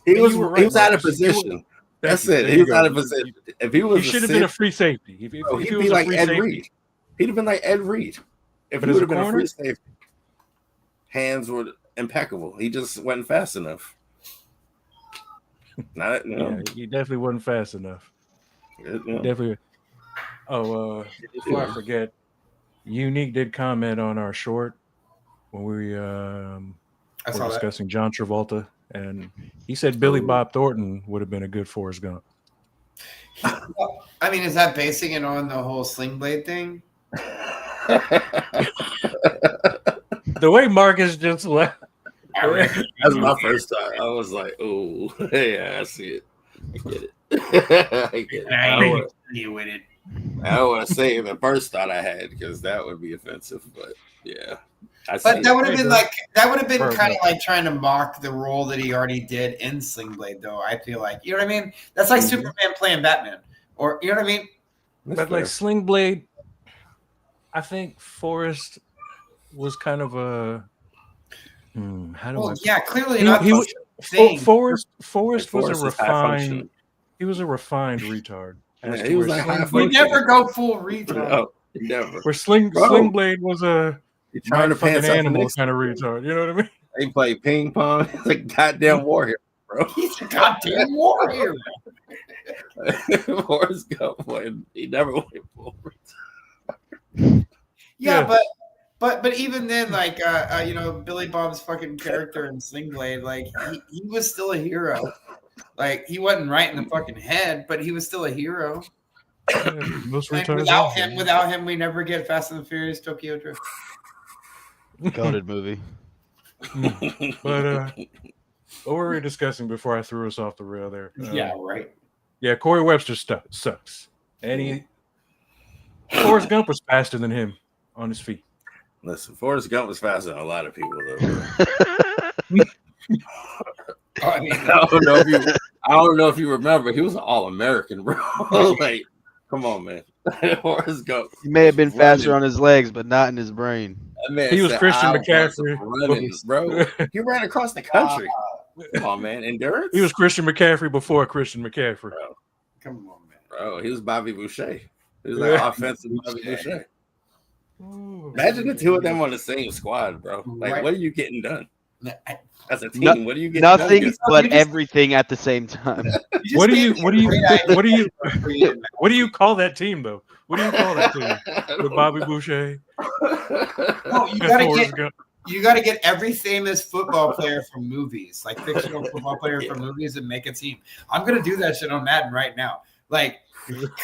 He was out of position. That's it. He was out of position. If he was, he should have been a free safety. If he'd he be was like a free Ed safety, Reed. He'd have been like Ed Reed. If he would have been a free safety, hands were impeccable. He just wasn't fast enough. Yeah, he definitely wasn't fast enough. Definitely. Oh, before I forget, Unique did comment on our short when we were discussing John Travolta, and he said Billy Bob Thornton would have been a good Forrest Gump. I mean, is that basing it on the whole Sling Blade thing? The way Marcus just left. That's my first time. I was like, "Oh, yeah, I see it. I get it. I get it." I don't want to say the first thought I had because that would be offensive, but yeah. But that would have been kind of like trying to mock the role that he already did in Sling Blade, though. I feel like, you know what I mean? That's like Superman playing Batman, or you know what I mean? But like Sling Blade, I think Forrest was kind of a. Clearly not. Forrest was a refined. He was a refined retard. Yeah, he was like we never go full retard. No, never. Where Sling Blade was a trying to fucking animal kind of retard. You know what I mean? He played ping pong. He's a goddamn warrior, bro. He's a goddamn warrior. Forrest Gump won. He never went full retard. Yeah, but even then, like Billy Bob's fucking character in Sling Blade, like he was still a hero. Like he wasn't right in the fucking head, but he was still a hero. Most without him, we never get Fast and the Furious Tokyo Drift. Goated movie. But what were we discussing before I threw us off the rail there? Right. Yeah, Corey Webster sucks, and Forrest Gump was faster than him on his feet. Listen, Forrest Gump was faster than a lot of people, though. I don't know if you remember. He was an All-American, bro. Like, come on, man. Forrest Gump. He may have been faster on his legs, but not in his brain. He was Christian McCaffrey, bro. He ran across the country. Come on, man. Endurance. He was Christian McCaffrey before Christian McCaffrey. Bro. Come on, man. Bro, he was Bobby Boucher. He was like offensive Bobby Boucher. Imagine the two of them on the same squad, bro. Like, what are you getting done? As a team, what are you getting done? Nothing but everything at the same time. What do you call that team though? What do you call that team? With Bobby Boucher? No, you gotta You got to get every famous football player from movies, like fictional football player from movies, and make a team. I'm gonna do that shit on Madden right now. Like,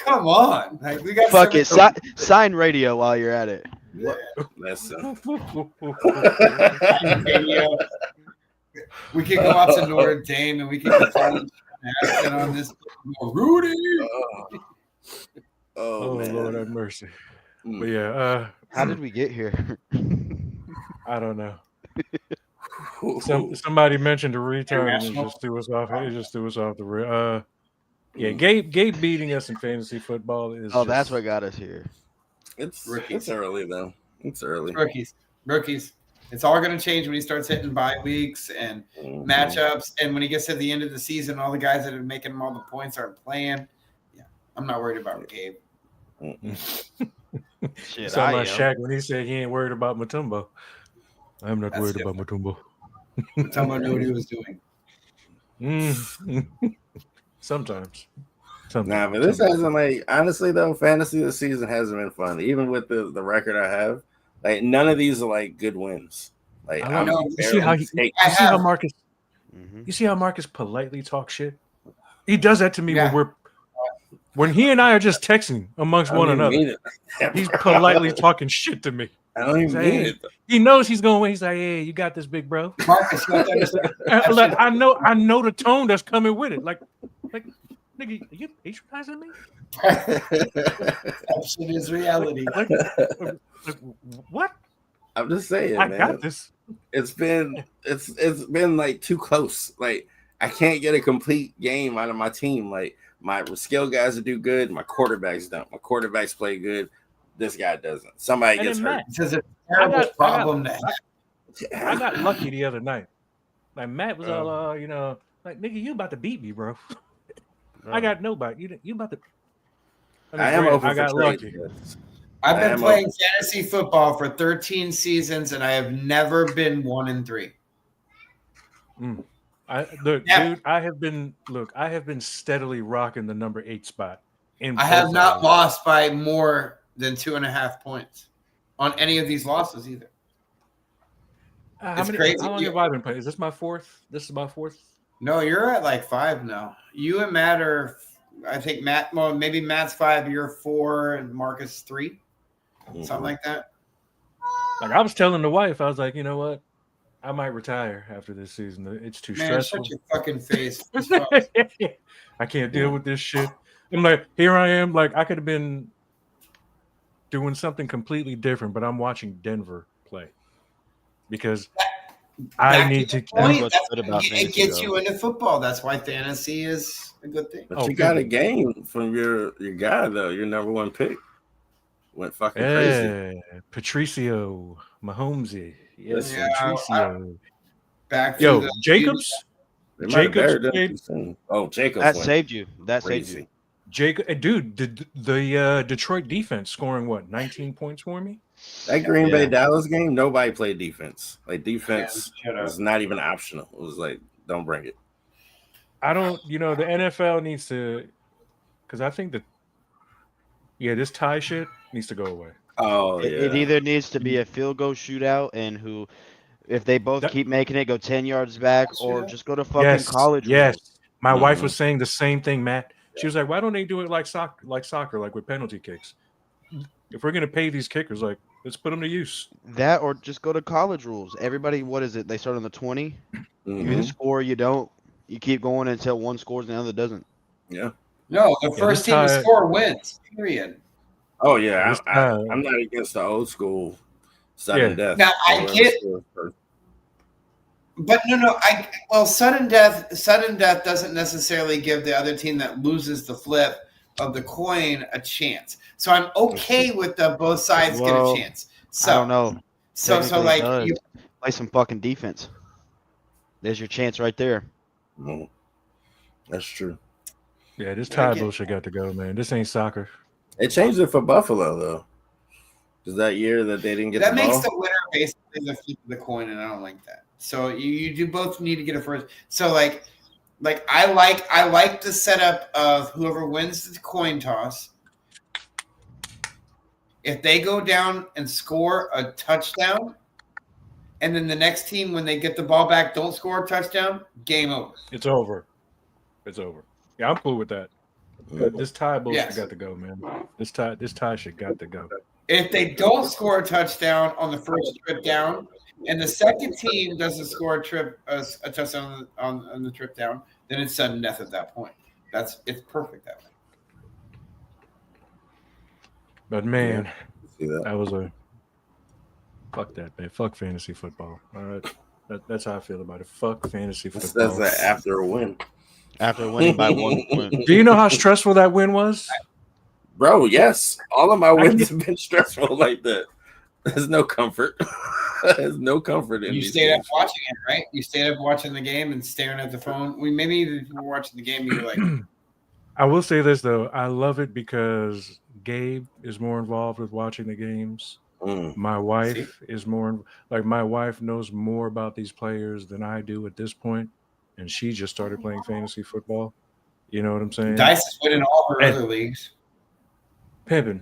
come on, like we got. Fuck it. Sign radio while you're at it. Listen. Radio. We could go out to Notre Dame and we could get accent on this. Rudy. Oh man. Lord have mercy. But yeah, How did we get here? I don't know. Somebody mentioned a retard and it just threw us off. It just threw us off the rail. Yeah, Gabe beating us in fantasy football is. Oh, that's what got us here. It's early though. It's early. Rookies. It's all going to change when he starts hitting bye weeks and matchups, and when he gets to the end of the season, all the guys that are making him all the points aren't playing. Yeah, I'm not worried about Gabe. Shit, Sound like Shaq when he said he ain't worried about Mutombo. I'm not worried about Mutombo. Mutombo knew what he was doing. Sometimes. Nah, but this hasn't, like, honestly though, fantasy this season hasn't been fun. Even with the record I have, like, none of these are like good wins. Like, I know. You see how Marcus? You see how Marcus politely talks shit? He does that to me when he and I are just texting amongst one another. He's politely talking shit to me. I don't even mean it. He knows he's going to win. He's like, "Hey, you got this, big bro." Marcus, like, I know the tone that's coming with it. Like, nigga, are you patronizing me? That shit is reality. Like, what? I'm just saying, I man. got this. It's been like too close. Like, I can't get a complete game out of my team. Like, my skill guys do good, my quarterbacks don't. My quarterbacks play good. This guy doesn't. Somebody gets hurt. It's a terrible problem to have. I got lucky the other night. Like, Matt was all, like, nigga, you about to beat me, bro. I got nobody. You about to. I got lucky. I've been playing fantasy football for 13 seasons, and I have never been 1-3. Dude, I have been steadily rocking the number 8 spot. I have not lost by more than 2.5 points on any of these losses either. How long have I been playing? Is this my fourth? This is my fourth? No, you're at like 5 now. You and Matt are, I think maybe Matt's 5, you're 4, and Marcus 3. Something like that. Like, I was telling the wife, I was like, you know what? I might retire after this season. It's too stressful. Shut your fucking face. I can't deal with this shit. I'm like, here I am. Like, I could have been doing something completely different, but I'm watching Denver play because I need to. It gets you into football. That's why fantasy is a good thing. But you got a game from your guy though. Your number 1 pick went fucking crazy. Patricio Mahomesy. Yes, Patricio. Jacobs. Jacobs. Jacobs. That saved you. Jacob, dude, the Detroit defense scoring 19 points for me. That Green Bay Dallas game, nobody played defense. Like, defense was not even optional. It was like, don't bring it. I don't. The NFL needs to, because I think that this tie shit needs to go away. Oh, It either needs to be a field goal shootout, and if they both keep making it, go 10 yards back, or just go to fucking college. Yes, my wife was saying the same thing, Matt. She was like, "Why don't they do it like soccer, like with penalty kicks? If we're gonna pay these kickers, like, let's put them to use." That, or just go to college rules. Everybody, what is it? They start on the 20. You either score, or you don't. You keep going until one scores and the other doesn't. Yeah. No, the first team to score wins. Period. Oh yeah, I'm not against the old school sudden death. Now I get, but no. Sudden death doesn't necessarily give the other team that loses the flip of the coin a chance. So I'm okay with both sides get a chance. So I don't know. So like you play some fucking defense. There's your chance right there. That's true. Yeah, this tie bullshit got to go, man. This ain't soccer. They changed it for Buffalo though. Because that year that they didn't get that the makes ball. the winner basically the flip of the coin, and I don't like that. So you do both need to get a first. So like I like the setup of whoever wins the coin toss. If they go down and score a touchdown, and then the next team, when they get the ball back, don't score a touchdown, game over. It's over. It's over. Yeah, I'm cool with that. This tie bullshit Yes. got to go, man. This tie shit got to go. If they don't score a touchdown on the first trip down, and the second team doesn't score a touchdown on the trip down, then it's sudden death at that point. It's perfect that way. But man, See that? that was a fuck that, man. Fuck fantasy football. All right. That's how I feel about it. Fuck fantasy That's football. that after a win. After winning by 1 point. Do you know how stressful that win was? Bro, yes. All of my wins have been stressful like that. There's no comfort. There's no comfort in You these stayed up games. watching it, right? You stayed up watching the game and staring at the phone. Maybe you were watching the game and you're like, I will say this though. I love it because Gabe is more involved with watching the games. Mm. My wife is more like my wife knows more about these players than I do at this point, and she just started playing fantasy football. You know what I'm saying? Dice is winning all her And- other leagues. Pimpin'.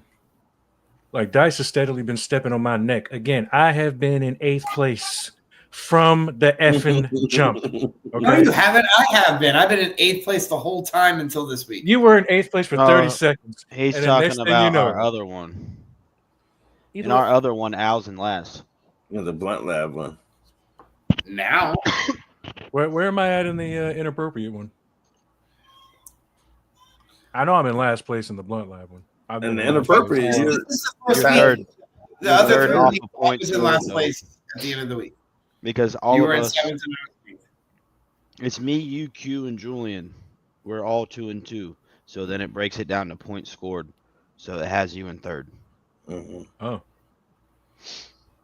Like Dice has steadily been stepping on my neck. Again, I have been in 8th place from the effing jump. No, Okay. you haven't. I have been. I've been in 8th place the whole time until this week. You were in 8th place for 30 seconds. He's And then next talking thing about you know- our other one. You In know- our other one, Al's in last. Yeah, the Blunt Lab one. Now, Where am I at in the inappropriate one? I know I'm in last place in the Blunt Lab one. I've been And the in last place. inappropriate, this you're, is the first you're week. third. The other third three off weeks, of I points was in scored, last though. place at the end of the week. Because all You of were in us, 7th and 9th week. it's me, you, Q, and Julian. We're all 2 and 2. So then it breaks it down to points scored. So it has you in third. Mhm. Oh.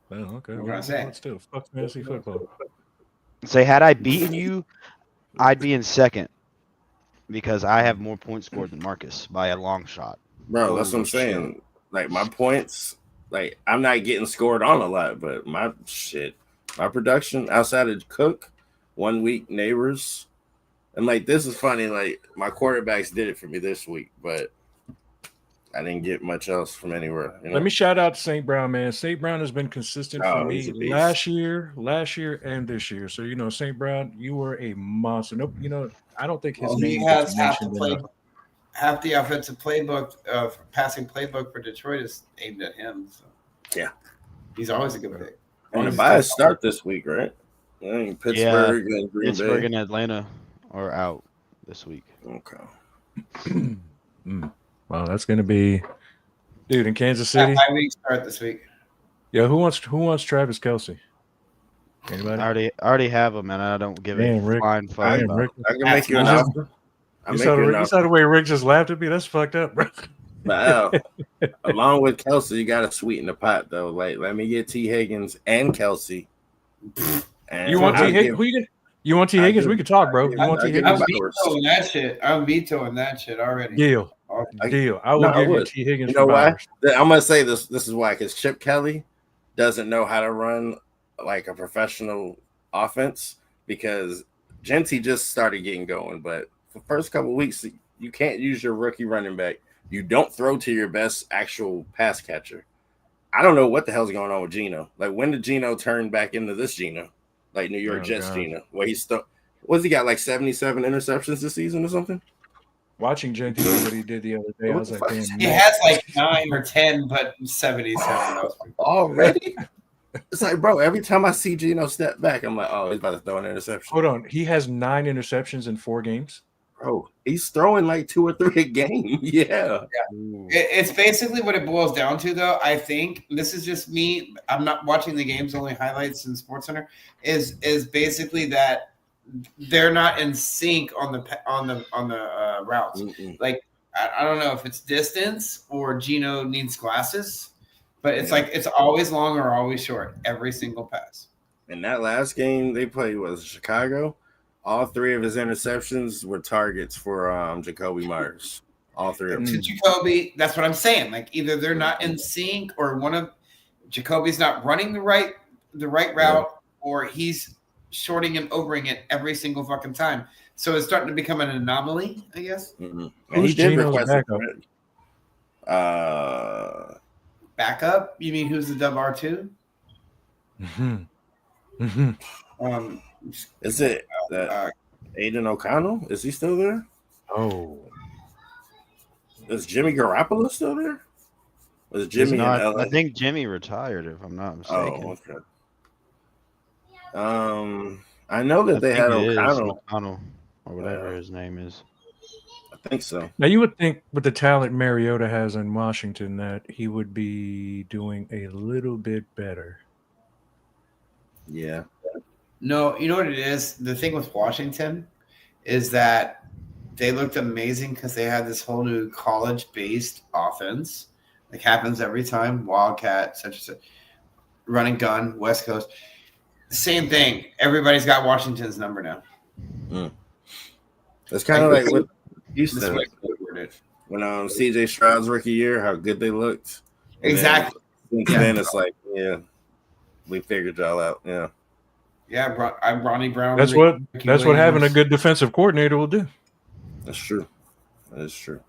Well, okay. What can I say? But still, fuck fantasy football. Say, had I beaten you, I'd be in second. Because I have more points scored than Marcus by a long shot. Bro, that's what I'm Holy shit. saying. Like my points, like I'm not getting scored on a lot, but my production outside of Cook, 1 week neighbors, and like this is funny. Like my quarterbacks did it for me this week, but I didn't get much else from anywhere. You know? Let me shout out to St. Brown, man. St. Brown has been consistent for Oh, me he's a beast. last year, and this year. So, you know, St. Brown, you were a monster. Nope, you know, I don't think his Well, name he has gets half the mentioned play, enough. half the offensive playbook of passing playbook for Detroit is aimed at him. So. Yeah. He's always a good pick. And the bias start this week, right? I think Pittsburgh and Green Pittsburgh Bay. and Atlanta are out this week. Okay. Well, that's going to be, dude, in Kansas Yeah, City. my week start this week. Yeah, who wants Travis Kelce? Anybody? I already have them, and I don't give Damn, a Rick. flying fuck Damn, about Rick. I can make you an That's- offer. I You make saw, you an you saw offer. the way Rick just laughed at me? That's fucked up, bro. Wow. Along with Kelsey, you got to sweeten the pot, though. Like, let me get T. Higgins and Kelsey. And You want I'll T. Higgins? give- Who you get? You want T. I Higgins? do. We can talk, bro. I You do. want T. I do. I'm Higgins? vetoing that shit. I'm vetoing that shit already. Deal. I- Deal. I will No, I give you would. T. Higgins You know for why? Byers. I'm gonna say this. This is why, because Chip Kelly doesn't know how to run like a professional offense. Because Genty just started getting going, but for the first couple of weeks, you can't use your rookie running back. You don't throw to your best actual pass catcher. I don't know what the hell's going on with Geno. Like, when did Geno turn back into this Geno? Like New York Oh, Jets God. Geno, where he's still. What's he got, like 77 interceptions this season or something? Watching Genty do what he did the other day, I What was the like, fuck? damn. He man. has like 9 or 10, but 77. Already? It's like, bro, every time I see Geno step back, I'm like, oh, he's about to throw an interception. Hold on. He has 9 interceptions in 4 games. Bro, he's throwing like 2 or 3 a game. Yeah. It's basically what it boils down to, though. I think this is just me. I'm not watching the games, only highlights in SportsCenter. Is basically that they're not in sync on the routes. Mm-mm. Like I don't know if it's distance or Geno needs glasses, but it's Yeah. like it's always long or always short every single pass. And that last game they played was Chicago. All 3 of his interceptions were targets for Jacoby Myers. All 3 of them. To Jacoby, that's what I'm saying. Like either they're not in sync or one of Jacoby's not running the right route, or he's shorting and overing it every single fucking time. So it's starting to become an anomaly, I guess. Mm-mm. And Who's he did Geno's request backup? it. Backup? You mean who's the dub R2? Mhm. Mhm. Um, Is it that uh, Aiden O'Connell? Is he still there? Oh, Is Jimmy Garoppolo still there? Was Is Jimmy he? in No, I LA? think Jimmy retired, if I'm not Oh, mistaken. okay. I know that I they think had it is O'Connell. McConnell or whatever Yeah, his name is. I think so. Now you would think with the talent Mariota has in Washington that he would be doing a little bit better. Yeah. no, you know what it is? The thing with Washington is that they looked amazing because they had this whole new college-based offense. Like happens every time. Wildcat, such and such, running gun, West Coast. Same thing. Everybody's got Washington's number now. It's kind of like what This is Houston what I worded. when CJ Stroud's rookie year, how good they looked. And Exactly. then since Yeah. then, it's like, yeah, we figured y'all out. Yeah. Yeah, Ronnie Brown. That's Ricky what having a Williams. good defensive coordinator will do. That's true. That is true.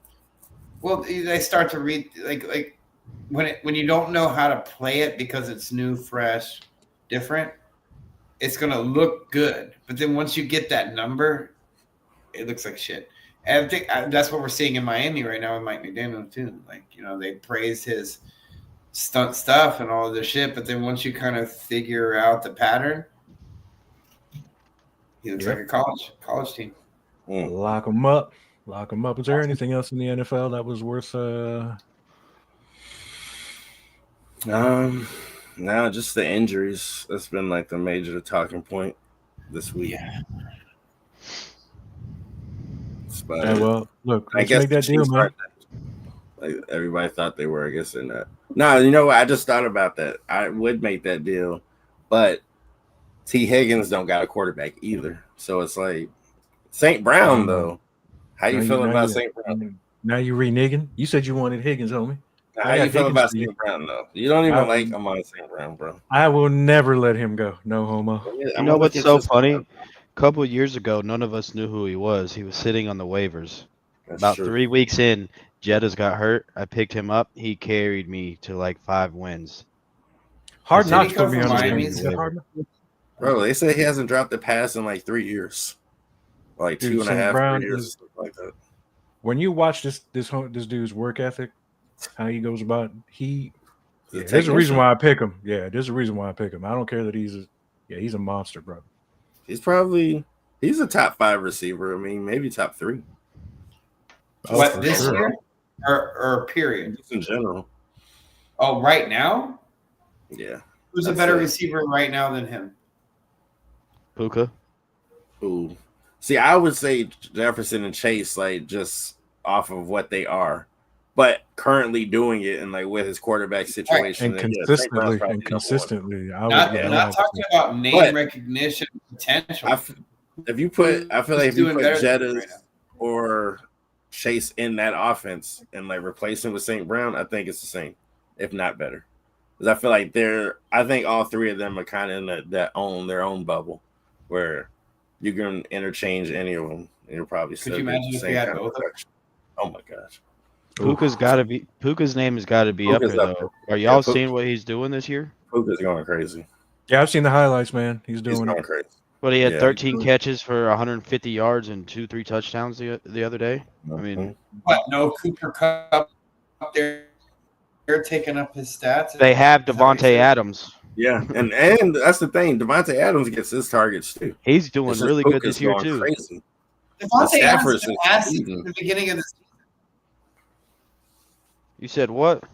Well, they start to read like when you don't know how to play it because it's new, fresh, different. It's gonna look good, but then once you get that number, it looks like shit. And I think that's what we're seeing in Miami right now with Mike McDaniel too. Like they praised his stunt stuff and all of this shit, but then once you kind of figure out the pattern, he looks like a college team. Lock them up. Lock them up. Is there anything else in the NFL that was worth? No, just the injuries. That's been like the major talking point this week. Yeah. Yeah, well, look, I let's guess make that deal, man. Like everybody thought they were. I guess they're not. No, you know what? I just thought about that. I would make that deal, but T. Higgins don't got a quarterback either. So it's like St. Brown though. How you feeling about St. Brown? Now you reneging. You said you wanted Higgins, homie. How you feel about St. Brown though? You don't even like Amon St. Brown, bro. I will never let him go. No homo. You know what's so funny? A couple of years ago, none of us knew who he was. He was sitting on the waivers. That's About true. 3 weeks in, Jetta's got hurt. I picked him up. He carried me to like 5 wins. Hard Did Knocks he come put me from on Miami? the Hard Knocks? Bro, they say he hasn't dropped a pass in like 3 years. Like Dude, 2.5 Brown 3 years, is- something like that. When you watch this dude's work ethic, how he goes about, there's a technician. reason why I pick him. Yeah, there's a reason why I pick him. I don't care that he's a monster, bro. He's a top 5 receiver. I mean, maybe top 3. Oh, What for this sure. year or period? Just in general. Oh, right now, Yeah. who's a That's better it. receiver right now than him? Puka. Ooh. See, I would say Jefferson and Chase, like just off of what they are, but currently doing it and like with his quarterback situation, And then, yeah, St. Brown's consistently, probably and number one. consistently, I would. Not yeah, not talking about name But- recognition potential. I feel like if you put better than him Jettas right now. or Chase in that offense and like replace him with St. Brown, I think it's the same, if not better. Because I feel like I think all 3 of them are kind of in their own bubble where you can interchange any of them and you're probably still you getting imagine the if we same had kind of both of them? production. Oh my gosh. Puka's name has got to be up Puka's there up though. there. Are y'all Puka- seeing what he's doing this year? Puka's going crazy. Yeah, I've seen the highlights, man. He's He's doing going it. crazy. But he had Yeah. 13 catches for 150 yards and 2-3 touchdowns the other day. I mean, What? No Cooper Cup up there. They're taking up his stats. they have Is that what you Devontae said? Adams. Yeah, and that's the thing. Devontae Adams gets his targets too. He's doing It's just really good Puka's this year going too. Crazy. Devontae Stafford's Adams just asked eating. at the beginning of the season. You said what?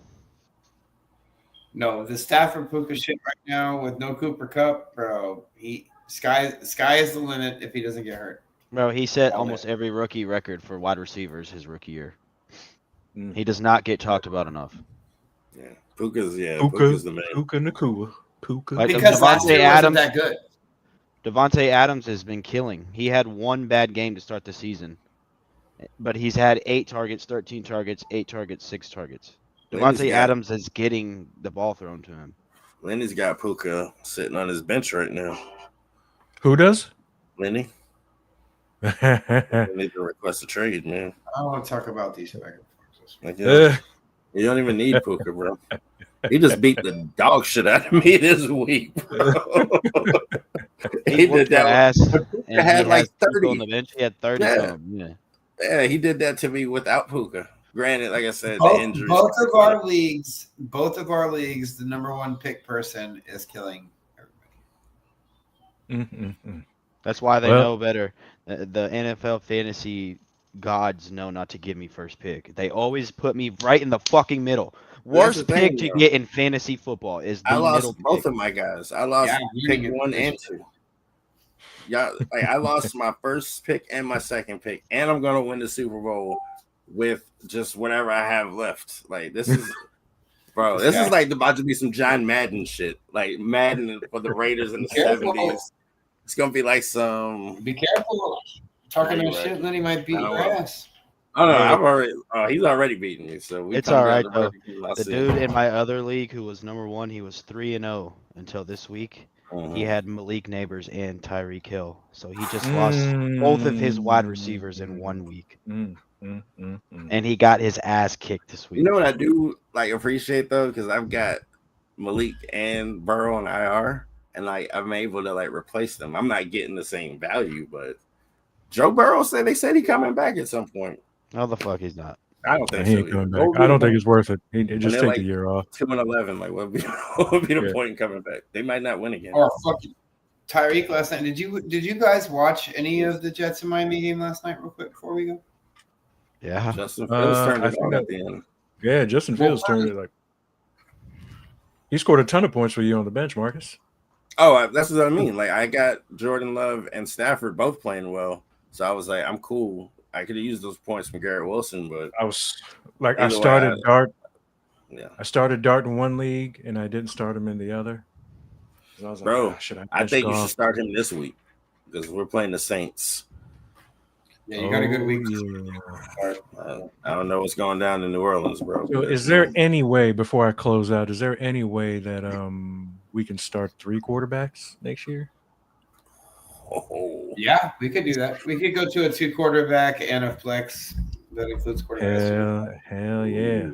No, the Stafford Puka shit right now with no Cooper Cup, bro. Sky is the limit if he doesn't get hurt. Bro, he set All almost every rookie record for wide receivers his rookie year. Mm. He does not get talked about enough. Yeah, Puka's Puka the man. Nakua. Puka. Like, Because last year Devontae wasn't Adams- that good. Devontae Adams has been killing. He had one bad game to start the season, but he's had 8 targets, 13 targets, 8 targets, 6 targets. Lenny's Devontae got- Adams is getting the ball thrown to him. Lenny's got Puka sitting on his bench right now. Who does? Lenny, Yeah. they need to request a trade, man. I don't want to talk about these back and forth. Like, you don't even need Puka, bro. He just beat the dog shit out of me this week, bro. He did that. Ass, and had he like has Puka 30. on the bench. He had 30 Yeah. something. Yeah. Yeah, he did that to me without Puka. Granted, like I said, the Both, injuries. both of our leagues, the number one pick person is killing everybody. That's why they Well- know better. The NFL fantasy gods know not to give me first pick. They always put me right in the fucking middle. Worst the thing, pick to though. get in fantasy football is the I lost middle both pick. of my guys. I lost Yeah, pick winning 1 and division. 2. Yeah, like I lost my first pick and my second pick, and I'm gonna win the Super Bowl with just whatever I have left. Like this is, bro. This is like about to be some John Madden shit. Like Madden for the Raiders in the Careful. 70s. It's gonna be like some. Be careful. Talking Yeah, that you're shit, and then he might beat your ass. Oh no, I've already. He's already beaten me. So we It's come all down right to though. verdict, I'll The see. dude in my other league who was number 1, he was 3-0 until this week. He had Malik Neighbors and Tyreek Hill, so he just lost both of his wide receivers in 1 week, and he got his ass kicked this week. You know what I do like appreciate though, because I've got Malik and Burrow on IR, and like I'm able to like replace them. I'm not getting the same value, but Joe Burrow said he coming back at some point. No, the fuck he's not. I don't think He so. ain't coming either. back. I don't think it's worth it. He just they're take like the year off. 2-11. Like what would be the Yeah. point in coming back? They might not win again. Or fucking Tyreek last night. Did you guys watch any of the Jets and Miami game last night, real quick before we go? Yeah. Justin Fields turned I it think on that- at the end. Yeah, Justin Fields turned it like he scored a ton of points for you on the bench, Marcus. Oh, that's what I mean. Like I got Jordan Love and Stafford both playing well, so I was like, I'm cool. I could have used those points from Garrett Wilson, but I was like, I Either way, started Dart. yeah, I started Dart in one league, and I didn't start him in the other. So I was like, Bro, should I? I bench think you Goff? should start him this week because we're playing the Saints. Yeah, you got a good week. Yeah. I don't know what's going down in New Orleans, bro. So is there any way, before I close out, is there any way that we can start 3 quarterbacks next year? Oh, Yeah, we could do that. We could go to a 2 quarterback and a flex that includes quarterbacks. Hell yeah!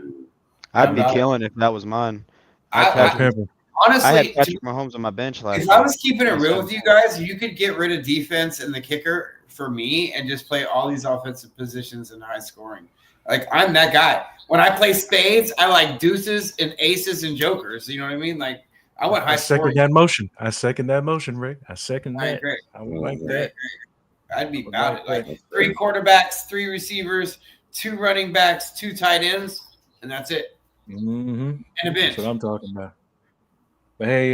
I'd be about it. killing if that was mine. I- Pimpin'. I had Honestly, Patrick Mahomes on my bench last if I year. was keeping it real with you guys, you could get rid of defense and the kicker for me and just play all these offensive positions and high scoring. Like, I'm that guy. When I play spades, I like deuces and aces and jokers. You know what I mean? Like, I want high I second scoring. that motion. I second that motion, Rick. I second I that. agree. I would like that. I'd be about it. Like 3 quarterbacks, 3 receivers, 2 running backs, 2 tight ends, and that's it. Mm-hmm. And a bench. That's what I'm talking about. But hey,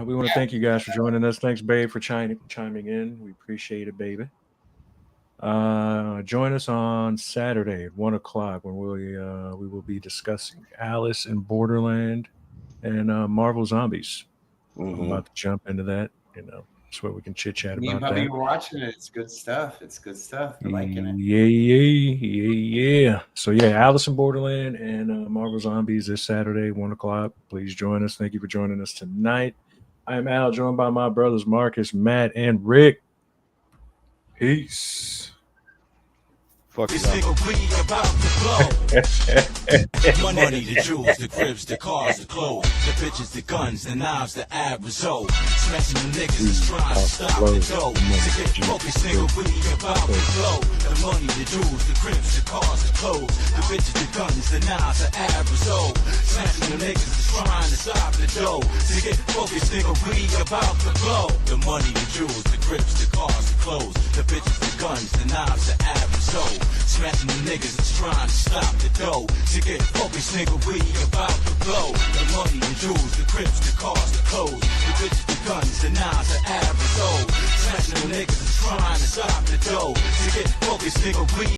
we want to thank you guys for joining us. Thanks, babe, for chiming in. We appreciate it, baby. Join us on Saturday at 1:00 when we will be discussing Alice in Borderland and Marvel Zombies. I'm about to jump into that. That's where we can chit chat Me and about Bubby that. were watching it. It's good stuff. It's good stuff. I'm liking it. Yeah. So yeah, Alice in Borderland and Marvel Zombies this Saturday, 1:00. Please join us. Thank you for joining us tonight. I am Al, joined by my brothers Marcus, Matt, and Rick. Peace. Fuck This you. nigga we about to blow. The money, the jewels, the cribs, the cars, the clothes, the bitches, the guns, the knives, the aerosol. Smashing the niggas is trying to stop the dough. To get focused, nigga, we about to blow. The money, the jewels, the cribs, the cars, the clothes, the bitches, the guns, the knives, the aerosol. Smashing the niggas is trying to stop the dough. To get focused, nigga, we about to blow. The money, the jewels, the cribs, the cars, the clothes, the bitches, the guns, the knives, the aerosol. Smashing the niggas that's trying to stop the dough. To get focused, nigga, we about to blow. The money, the jewels, the cribs, the cars, the clothes, the bitches, the guns, the knives, the aerosol. Smashing the niggas that's trying to stop the dough. To get focused, nigga, we